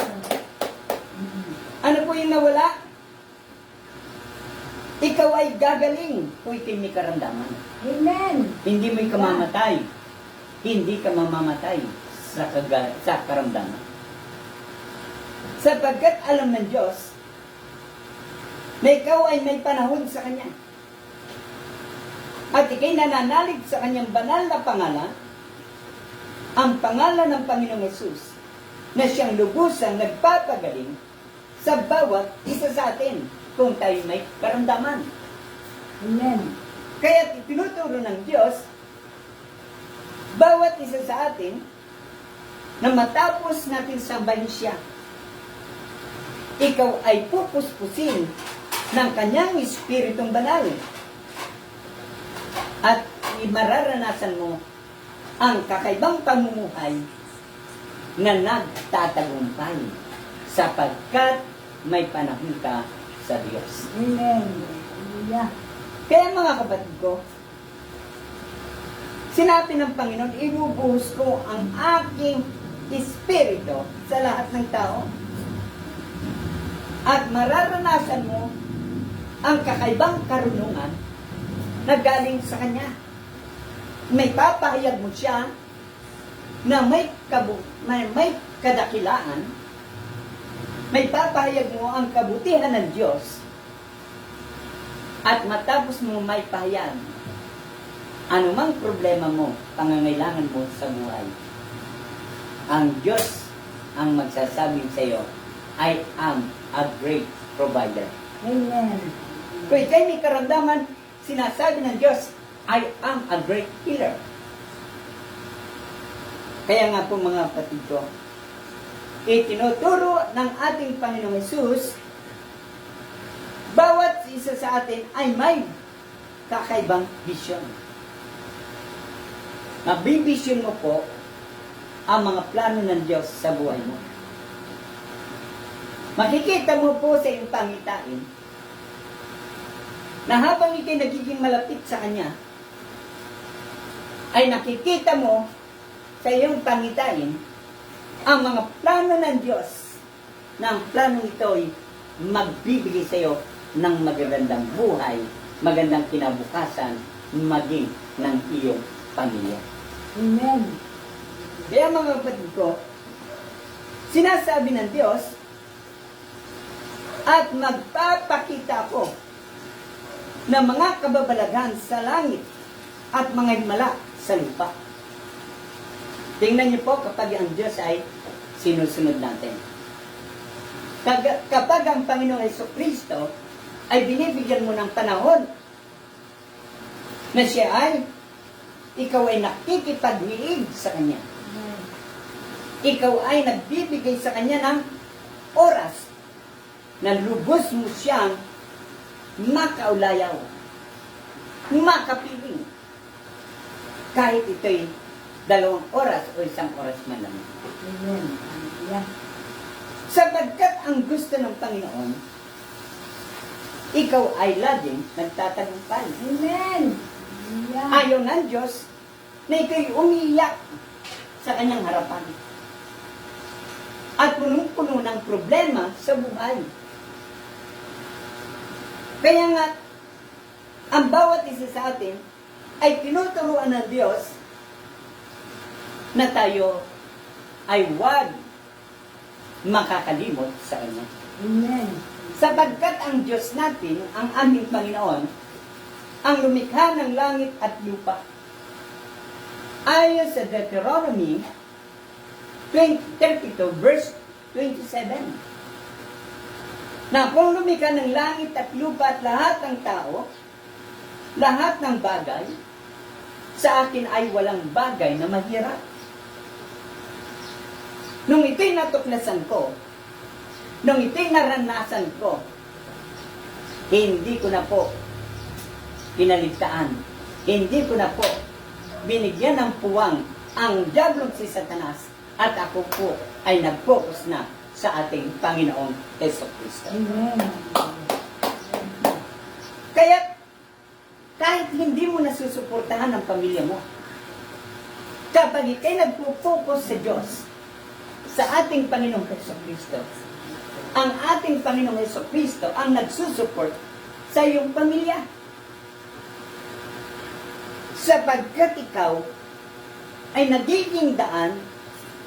Speaker 2: Ano po yung nawala? Ikaw ay gagaling kung ikay may karamdaman.
Speaker 3: Amen.
Speaker 2: Hindi mo kamamatay. Hindi ka mamamatay sa karamdaman. Sapagkat alam ng Diyos na ikaw ay may panahon sa Kanya. At ikay nananalig sa Kanyang banal na pangalan, ang pangalan ng Panginoong Yesus, na siyang lubusang nagpapagaling sa bawat isa sa atin kung tayo may karamdaman.
Speaker 3: Amen.
Speaker 2: Kaya tinuturo ng Diyos bawat isa sa atin na matapos natin sambahin siya, ikaw ay pupuspusin ng kanyang Espiritong Banal at mararanasan mo ang kakaibang pamumuhay na nagtatagumpay sapagkat may panahon ka sa Diyos.
Speaker 3: Amen. Hallelujah.
Speaker 2: Kaya mga kapatid ko, sinabi ng Panginoon, ibubuhos ko ang aking Espiritu sa lahat ng tao at mararanasan mo ang kakaibang karunungan na galing sa Kanya. May papahayag mo siya na may kadakilaan, may papahayag mo ang kabutihan ng Diyos, at matapos mo may pahayag anumang problema mo, pangangailangan mo sa buhay, ang Diyos ang magsasabing sa iyo, I am a great provider.
Speaker 1: Amen.
Speaker 2: Kung ikay may karamdaman, sinasabi ng Diyos, I am a great healer. Kaya nga po mga kapatid ko, itinuturo ng ating Panginoong Hesus, bawat isa sa atin ay may kakaibang bisyon. Mabibisyon mo po ang mga plano ng Diyos sa buhay mo. Makikita mo po sa iyong pangitain na habang ikay nagiging malapit sa Kanya, ay nakikita mo sa iyong pangitain ang mga plano ng Diyos na ang planong ito ay magbibigay sa iyo ng magagandang buhay, magandang kinabukasan, maging ng iyong pamilya.
Speaker 1: Amen.
Speaker 2: Kaya mga kapatid ko, sinasabi ng Diyos, at magpapakita ko ng mga kababalaghan sa langit at mga himala sa lupa. Tingnan niyo po kapag ang Diyos ay sinusunod natin. Kapag ang Panginoong Jesucristo ay binibigyan mo ng panahon na siya ay, ikaw ay nakikipaghiig sa Kanya. Ikaw ay nagbibigay sa Kanya ng oras na lubos mo siyang makaulayaw, makapiling. Kahit ito'y 2 oras o 1 oras man lang.
Speaker 1: Amen. Hallelujah.
Speaker 2: Sapagkat ang gusto ng Panginoon, ikaw ay laging nagtatagumpay.
Speaker 1: Amen. Hallelujah.
Speaker 2: Ayaw ng Diyos na ikaw'y umiiyak sa Kanyang harapan. At punong-puno ng problema sa buhay. Kaya nga, ang bawat isa sa atin ay tinuturuan ng Diyos na tayo ay huwag makakalimot sa Kanya.
Speaker 1: Amen.
Speaker 2: Sapagkat ang Diyos natin, ang aming Panginoon, ang lumikha ng langit at lupa. Ayon sa Deuteronomy 32 verse 27. Na kung lumikha ng langit at lupa at lahat ng tao, lahat ng bagay, sa akin ay walang bagay na mahirap. Nung ito'y natuklasan ko, nung ito'y naranasan ko, hindi ko na po pinaligtaan. Hindi ko na po binigyan ng puwang ang diablong si Satanas at ako po ay nag-focus na sa ating Panginoong Jesucristo.
Speaker 1: Amen.
Speaker 2: Kaya kahit hindi mo nasusuportahan ang pamilya mo, kapag ikay nagpo-focus sa Diyos, sa ating Panginoong Jesucristo, ang ating Panginoong Jesucristo ang nagsusupport sa iyong pamilya. Sapagkat ikaw ay nagiging daan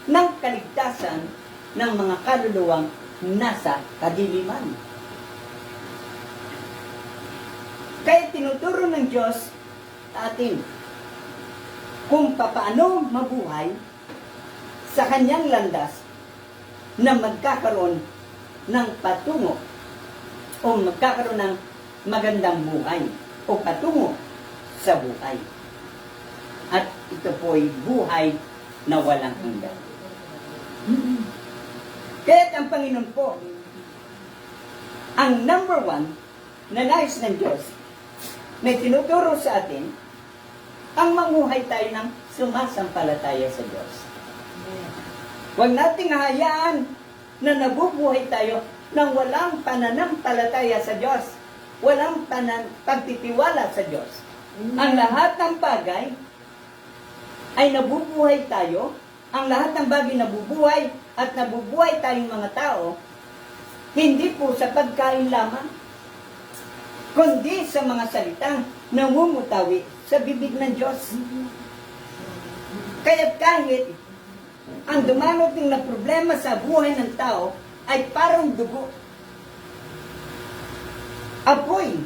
Speaker 2: ng kaligtasan ng mga kaluluwang nasa kadiliman. Kaya tinuturo ng Diyos sa atin kung paano mabuhay sa Kanyang landas na magkakaroon ng patungo o magkakaroon ng magandang buhay o patungo sa buhay. At ito po ay buhay na walang hanggan. Kaya ang Panginoon po, ang number 1 na nais ng Diyos na tinuturo sa atin, ang manguhay tayo ng sumasampalataya sa Diyos. Huwag nating hayaan na nabubuhay tayo ng walang pananampalataya sa Diyos, walang pagtitiwala sa Diyos. Ang lahat ng bagay ay nabubuhay tayo, ang lahat ng bagay nabubuhay at nabubuhay tayong mga tao, hindi po sa pagkain lamang, kundi sa mga salitang namumutawi sa bibig ng Diyos. Kaya kahit ang dumarating na problema sa buhay ng tao ay parang dugo, apoy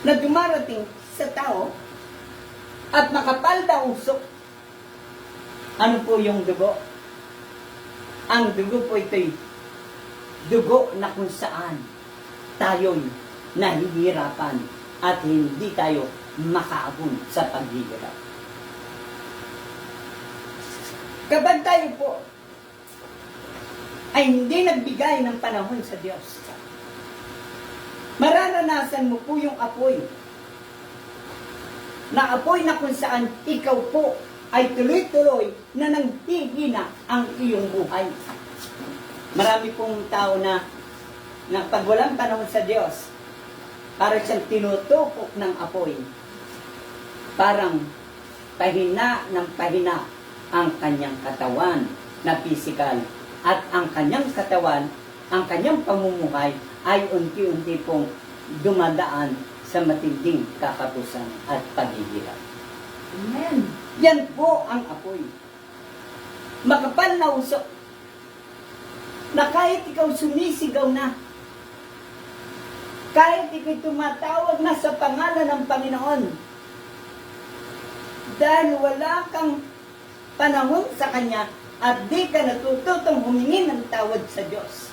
Speaker 2: na dumarating sa tao at makapal na usok. Ano po yung dugo? Ang dugo po ito'y dugo na kung saan tayo'y nahihirapan at hindi tayo makaabon sa paghihirap. Kapag tayo po ay hindi nagbigay ng panahon sa Diyos, mararanasan mo po yung apoy. Na apoy na kung saan ikaw po ay tuloy-tuloy na nanghihina ang iyong buhay. Marami pong tao na pag walang panahon sa Diyos, para siyang tinutukok ng apoy. Parang pahina ng pahina ang kanyang katawan na pisikal. At ang kanyang katawan, ang kanyang pamumuhay ay unti-unti pong dumadaan sa matinding kakapusan at paghihirap.
Speaker 3: Amen.
Speaker 2: Yan po ang apoy. Makapal na usok na kahit ikaw sumisigaw na, kahit ikaw tumatawag na sa pangalan ng Panginoon, dahil wala kang panahon sa Kanya at di ka natututong humingi ng tawad sa Diyos,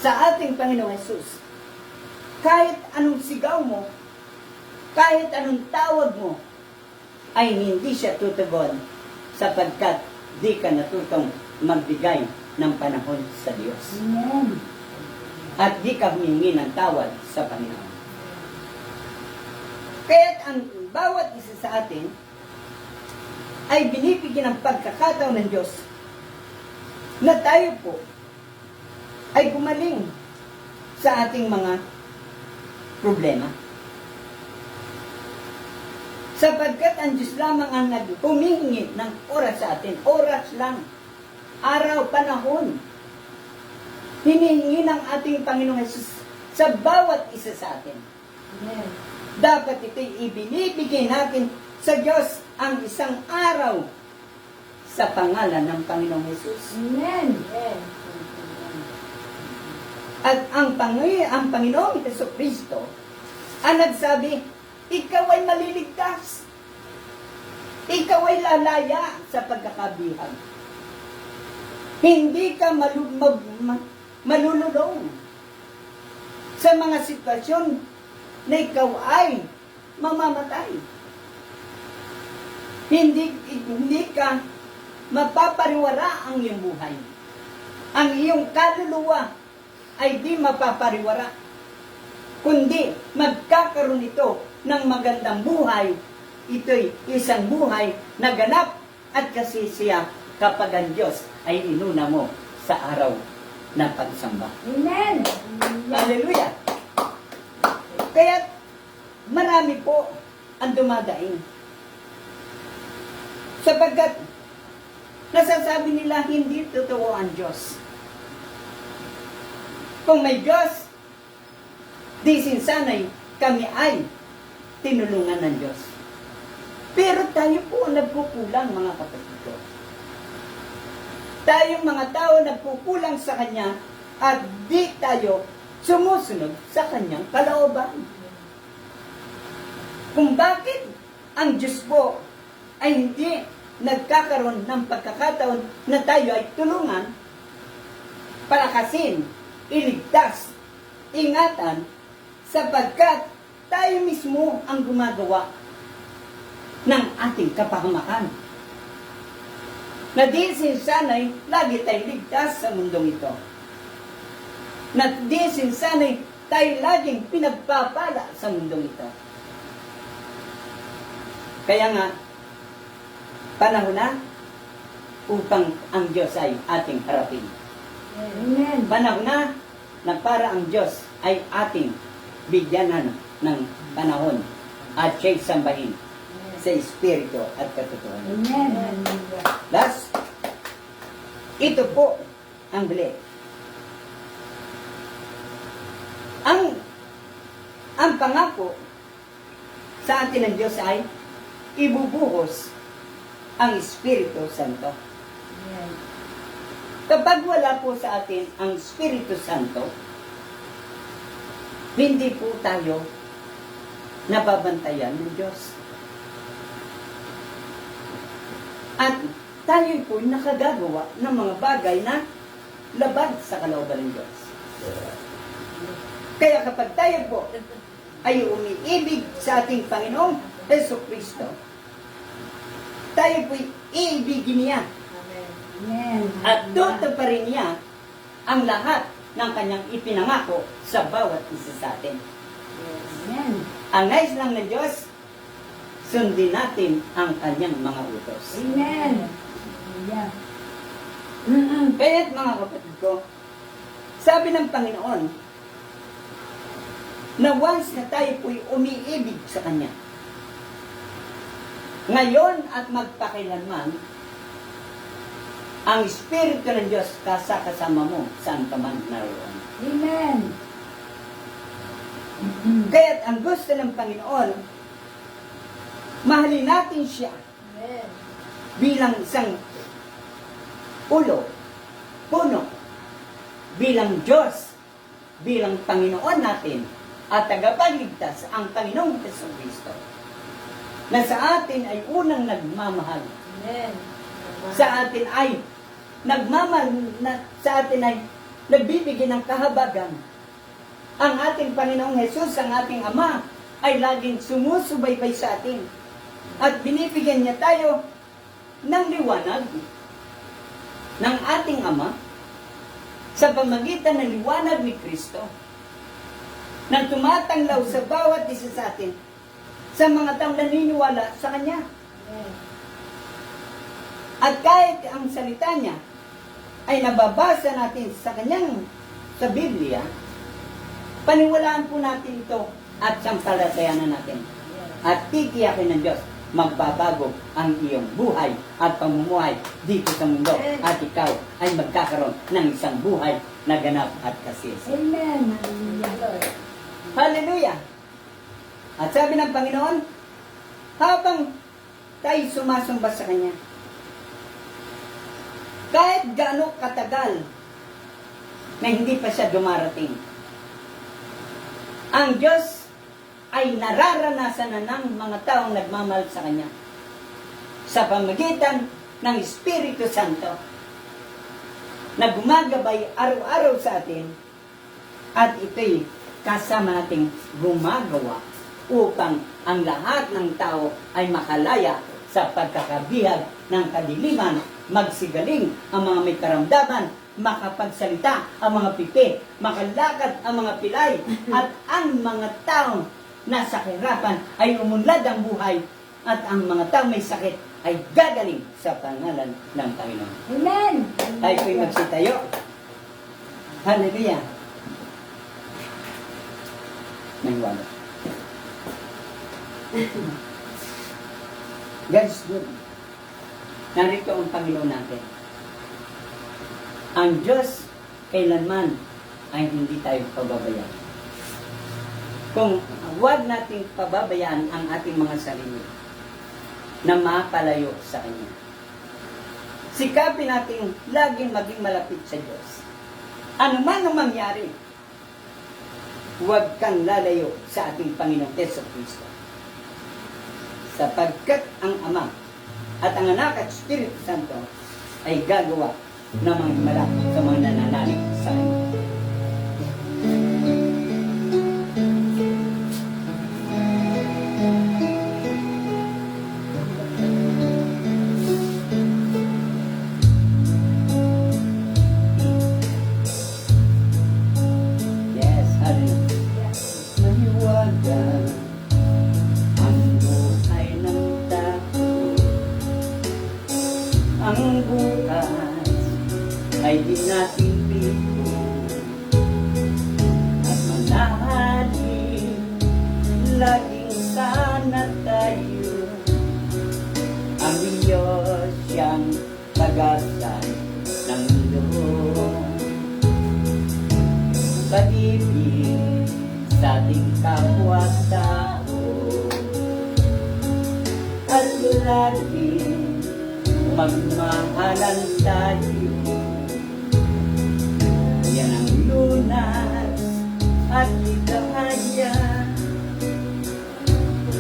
Speaker 2: sa ating Panginoong Jesus, kahit anong sigaw mo, kahit anong tawag mo, ay hindi siya tutugon sapagkat di ka natutong magbigay ng panahon sa Diyos.
Speaker 3: Amen.
Speaker 2: At di ka humingi ng tawad sa Panginoon. Kaya't ang bawat isa sa atin ay binibigyan ng pagkakataon ng Diyos na tayo po ay gumaling sa ating mga problema. Sapagkat ang Diyos lamang ang humihingi ng oras sa atin. Oras lang. Araw, panahon. Hinihingi ng ating Panginoong Jesus sa bawat isa sa atin.
Speaker 3: Amen.
Speaker 2: Dapat ito'y ibinibigay natin sa Diyos ang isang araw sa pangalan ng Panginoong Jesus.
Speaker 3: Amen.
Speaker 2: At ang Panginoong Jesucristo ang nagsabi, ikaw ay maliligtas. Ikaw ay lalaya sa pagkakabihag. Hindi ka malululong sa mga sitwasyon na ikaw ay mamamatay. Hindi ka mapapariwara ang iyong buhay. Ang iyong kaluluwa ay di mapapariwara, kundi magkakaroon ito ng magandang buhay. Ito'y isang buhay na ganap at kasisiya kapag ang Diyos ay inuna mo sa araw na pagsamba.
Speaker 3: Amen.
Speaker 2: Hallelujah! Kaya marami po ang dumadaing. Sapagkat nasasabi nila hindi totoo ang Diyos. Kung may Diyos, di sinsanay kami ay tinulungan ng Diyos. Pero tayo po ang nagkukulang, mga kapatid ko. Tayong mga tao nagkukulang sa Kanya at di tayo sumusunod sa Kanyang kalooban. Kung bakit ang Diyos po ay hindi nagkakaroon ng pagkakataon na tayo ay tulungan, palakasin, iligtas, ingatan, sapagkat tayo mismo ang gumagawa ng ating kapahamakan. Na di sinsanay, lagi tayong ligtas sa mundong ito. Na di sinsanay, tayo laging pinagpapala sa mundong ito. Kaya nga, panahon na upang ang Diyos ay ating harapin.
Speaker 3: Amen.
Speaker 2: Panahon na para ang Diyos ay ating bigyanan ng panahon at siya'y sambahin sa Espiritu at katotohanan.
Speaker 3: Amen.
Speaker 2: Thus, ito po ang bili. Ang pangako sa atin ng Diyos ay ibubuhos ang Espiritu Santo.
Speaker 3: Amen.
Speaker 2: Kapag wala po sa atin ang Espiritu Santo, hindi po tayo nababantayan ng Diyos. At tayo po nakagagawa ng mga bagay na labag sa kalooban ng Diyos. Kaya kapag tayo po ay umiibig sa ating Panginoong Jesucristo, tayo po'y iibigin niya
Speaker 3: Amen.
Speaker 2: at tutuparin niya ang lahat ng kanyang ipinangako sa bawat isa sa atin.
Speaker 3: Amen.
Speaker 2: Ang nais lang ng Diyos, sundin natin ang kanyang mga utos.
Speaker 3: Amen. Hallelujah.
Speaker 2: Kaya't mga kapatid ko, sabi ng Panginoon, na once na tayo po'y umiibig sa Kanya, ngayon at magpakilanman, ang Espiritu ng Diyos kasama mo saan ka man naroon.
Speaker 3: Amen.
Speaker 2: Kaya't ang gusto ng Panginoon, mahalin natin siya bilang isang ulo, puno, bilang Diyos, bilang Panginoon natin, at tagapagligtas ang Panginoong Jesucristo, na sa atin ay unang nagmamahal. Sa atin ay sa atin ay nagbibigay ng kahabagan. Ang ating Panginoong Jesus, ang ating Ama, ay laging sumusubaybay sa atin. At binibigyan niya tayo ng liwanag ng ating Ama sa pamagitan ng liwanag ni Kristo na tumatanglaw sa bawat isa sa atin sa mga taong naniniwala sa Kanya. At kahit ang salita niya ay nababasa natin sa Biblia, paniwalaan po natin ito at sampalatayanan natin. At titiyakin ng Diyos, magbabago ang iyong buhay at pamumuhay dito sa mundo. At ikaw ay magkakaroon ng isang buhay na ganap at kasiyas.
Speaker 3: Amen. Hallelujah.
Speaker 2: Hallelujah! At sabi ng Panginoon, habang tayo sumasamba sa Kanya, kahit gaano katagal na hindi pa siya dumarating, ang Diyos ay nararanasan na ng mga taong nagmamahal sa Kanya sa pamagitan ng Espiritu Santo na gumagabay araw-araw sa atin, at ito'y kasama nating gumagawa upang ang lahat ng tao ay makalaya sa pagkakabihag ng kadiliman, magsigaling ang mga may karamdaman, makapagsalita ang mga pipi, makalakad ang mga pilay, at ang mga taong nasa kahirapan ay umunlad ang buhay, at ang mga taong may sakit ay gagaling sa pangalan ng Panginoon.
Speaker 3: Amen.
Speaker 2: Tayo po'y magsitayo. Hallelujah. Naiwala. God is good. Narito ang Panginoon natin. Ang Diyos kailanman ay hindi tayo pababayaan. Kung huwag nating pababayaan ang ating mga sarili na mapalayo sa Kanya. Sikapin natin laging maging malapit sa Diyos. Ano man ang mangyari, huwag kang lalayo sa ating Panginoong Jesucristo. Sapagkat ang Ama at ang Anak at Espiritu Santo ay gagawa ng mga himala sa mga nananalig sa Kanya. Yes, hallelujah. Maniwala ang buhay ng tao. Ang bukas ay di natin pito. At manahalin, laging sana tayo. Ang Diyos siyang tagasan ng mundo. Pag-ibig sa ating kapwa-tao, at lagi magmahalan tayo. Yan ang lunas at ligaya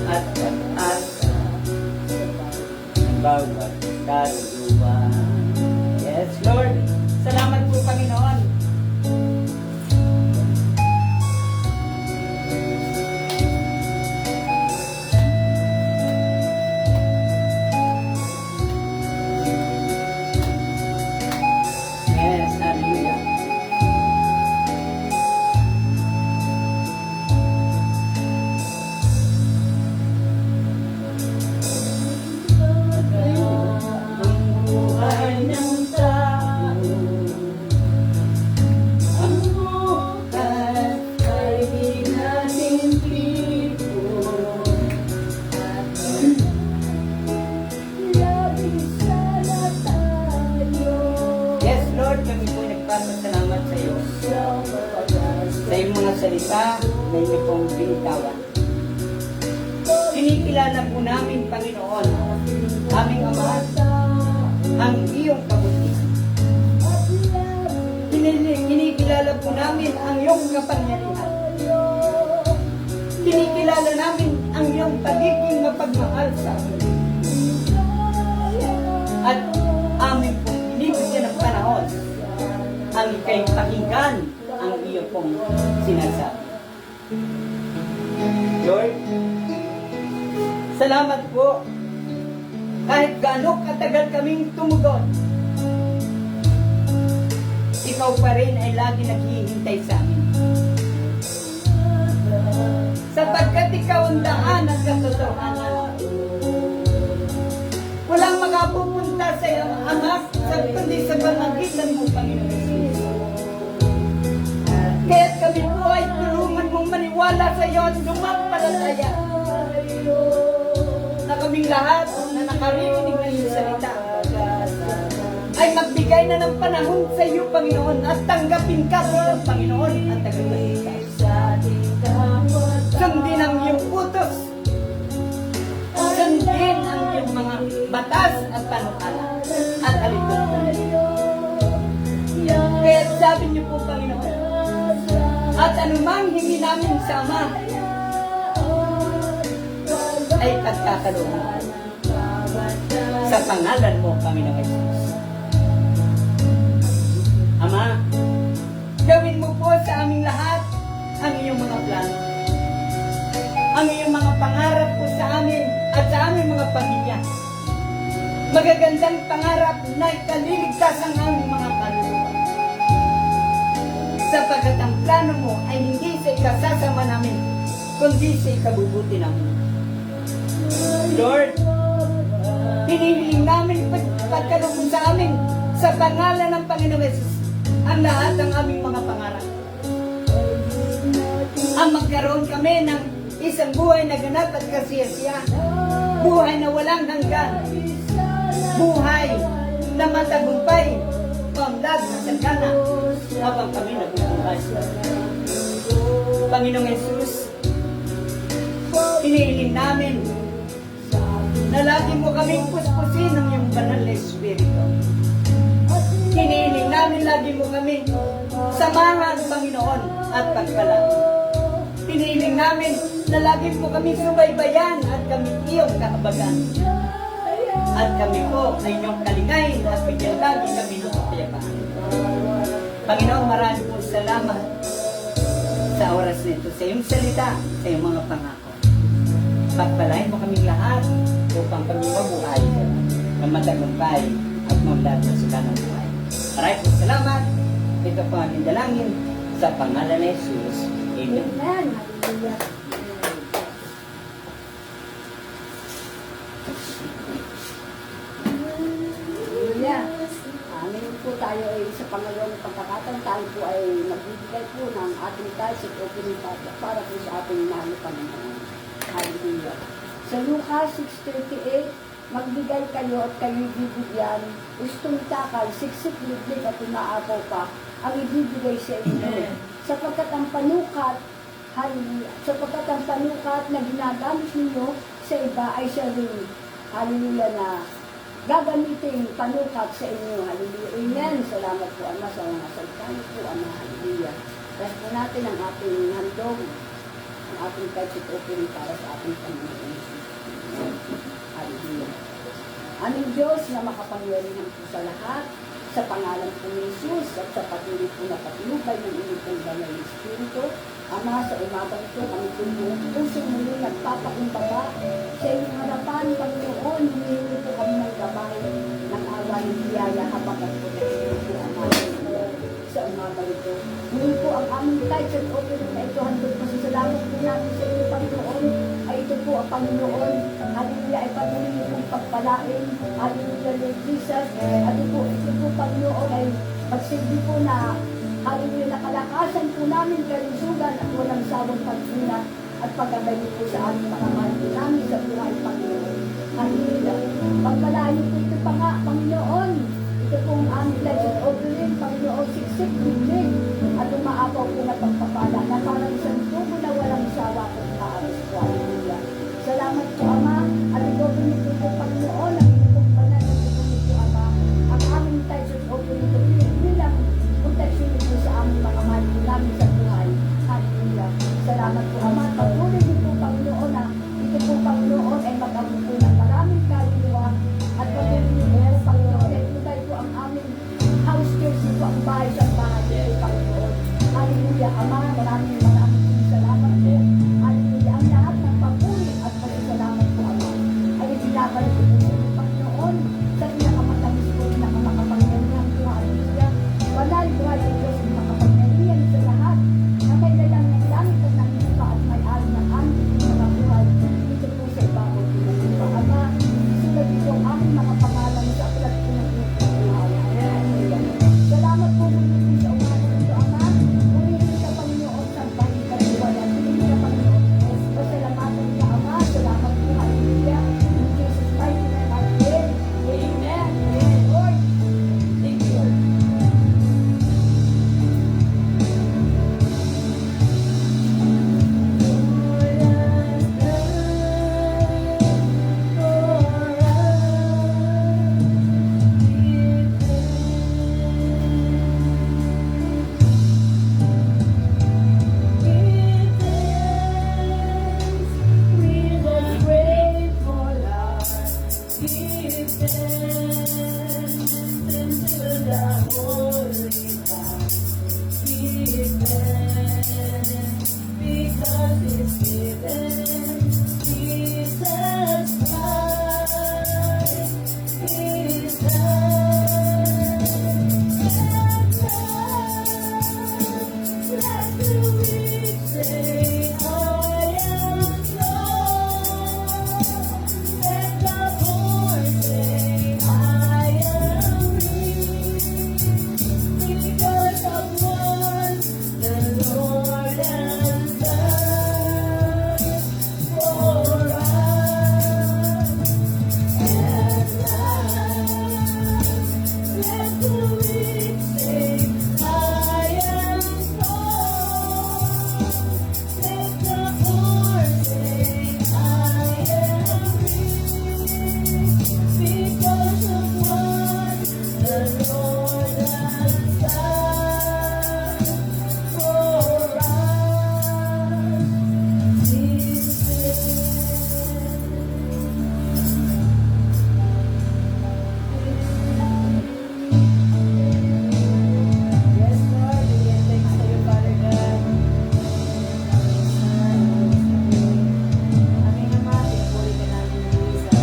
Speaker 2: at pag-asa ng bawat kaluluwa. Yes, Lord. Salamat po, Panginoon. nagpapasalamat sa iyo sa iyong mga salita na inyo pong binitawan. Kinikilala po namin, Panginoon, aming Ama, ang iyong kabutihan. Kinikilala po namin ang iyong kapangyarihan. Kinikilala namin ang iyong pagiging mapagmahal sa amin. At amin pong binibigyan ng panahon ang ikay pakinggan ang iyo pong sinasabi. Lord, salamat po kahit gaano katagal kaming tumugon. Ikaw pa rin ay lagi naghihintay sa amin. Sapagkat ikaw ang daan at katotohanan. Walang makapupunta sa iyong Ama kundi sa pamagitan mo, Panginoon Jesus. Kaya't kami po ay tulungan mong maniwala sa iyo at lumampalataya na kaming lahat na nakarinig ng iyong salita ay magbigay na ng panahon sa iyo, Panginoon, at tanggapin ka bilang Panginoon at tagapagligtas. Sundin ang iyong utos. Sundin ang iyong mga batas at panukala at alituntunin. Kaya sabi niyo po, Panginoon, at anumang hingi namin sa Ama ay pagkakaroon sa pangalan mo, Panginoon Jesus. Ama, gawin mo po sa aming lahat ang iyong mga plano. Ang iyong mga pangarap po sa amin at sa aming mga pamilya. Magagandang pangarap na ikaliligtas ang aming mga kaluluwa. Sapagkat ang plano mo ay hindi sa ikasasama namin, kundi sa ikabubuti namin. Lord, hinihiling namin pagkaloob sa amin sa pangalan ng Panginoon Jesus ang lahat ng aming mga pangarap. Ang magkaroon kami ng isang buhay na ganap at kasiyasiya. Buhay na walang hanggan. Buhay na matagumpay. Pamlag na sagana habang kami nabubuhay. Panginoong Jesus, hinihiling namin na lagi mo kaming puspusin ng iyong banal na Espiritu. Hinihiling namin lagi mo kami samahan, Panginoon, at pagpalain. Hinihiling namin na lagi mo kami subaybayan at kami iyong kahabagan. At kami po ay inyong kalingayin at bigyan lagi kami ng kapayapaan. Panginoon, marami po salamat sa oras nito, sa iyong salita, sa iyong mga pangako. Pagpalain mo kaming lahat upang kami mabuhay ng matagumpay at maunlad na sila ng buhay. Maraming po salamat. Ito po ang dalangin sa pangalan ni Jesus. Amen.
Speaker 3: Amen. Hallelujah. Hallelujah. Amin po tayo ay sa pangalawang pagkakataon, tayo po ay magbibigay po ng ating tithes at opening para po sa ating mahal na Panginoon. Hallelujah. Sa Lucas 6:38, magbigay kayo at kayo bibigyan, gustong takal, siksik liblig at umaapaw pa, ang ibibigay sa inyo. Sapagkat ang panukat, hallelujah, sapagkat ang panukat na ginagamit ninyo sa iba ay siya rin, hallelujah, na gagamitin panukat sa inyo. Hallelujah. Amen. Salamat po, Ama, sa mga salita niyo po, Ama. Hallelujah. Kasi po natin ang ating handog, ang ating tithes offering para sa ating Panginoon. Hallelujah. Aming Diyos na makapangyarihan po sa lahat, sa pangalan po ni Jesus at sa patuloy po na patnubay ng inyong pong banal na Espiritu. Ama, sa umagang ito, kami po buong puso muli nagpapakumbaba sa inyong harapan, Panginoon, humingi po kami ng gabay ng awa ng biyaya habang po na po, Ama, sa umagang ito. Muli po ang aming tithes and offering na ito, handog pasasalamat po natin sa inyo, Panginoon, ay ito po ang Panginoon. Hallelujah, ay patuloy niyo pong pagpalain. Hallelujah, Lord Jesus. Ito po, Panginoon, ay magsilbi po na hallelujah, nakalakasan po namin kalusugan at walang sawang pagsunat at pagabay niyo po sa aming mga mahal po namin sa buhay, Panginoon. Hallelujah. Pagpalain niyo po ito pa nga, Panginoon. Ito pong aming legend offering, Panginoon, siksik, biglig, at umaapaw po na pagpapala na parang isang tubo na walang sawa at maaris po. Hallelujah. Salamat po, Ama, at ito pinito po, Panginoon, ang inyong banal at ito po, Ama, ang aming legend offering ito bilang protection ito sa aming mga mahal namin sa buhay. Hallelujah. Salamat po, Ama, at patuloy niyo po, Panginoon, na ito po, Panginoon, ay mag-abot po ng maraming kaluluwa at patuloy niyo po, Panginoon, at ito po ang aming house church, ito ang bahay sa bahay ito, Panginoon. Hallelujah, Ama, maraming salamat po. Hallelujah, ang lahat ng papuri at pasasalamat po, Ama, ay ibinabalik po po, Panginoon, sa pinakamatamis po, pinakamakapangyarihan po, hallelujah. Banal, buhay sa Diyos, makapangyarihan sa lahat, na may dalang ng langit at ng lupa at may ari ng aming mga buhay, dito po sa ibabaw po ng lupa. Ama, sulat ito ang aming mga pangalan sa aklat po ng buhay. Hallelujah. Salamat po muli sa umaga nito, Ama. Purihin ka, Panginoon, sa bahay ka wala. Purihin ka, Panginoon. Pasalamatan ka, Ama. Salamat po, hallelujah. In Jesus' mighty name, I pray. Amen. Amen, Lord. Thank you, Lord. Yes, Lord. Again, thanks to you, Father God. Aming Ama, pinupuri ka namin muli sa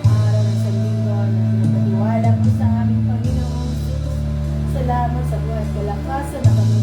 Speaker 3: araw ng Sanlinggo na pinapaniwala mo sa aming Panginoong Jesus. Salamat sa buhay at kalakasan na kami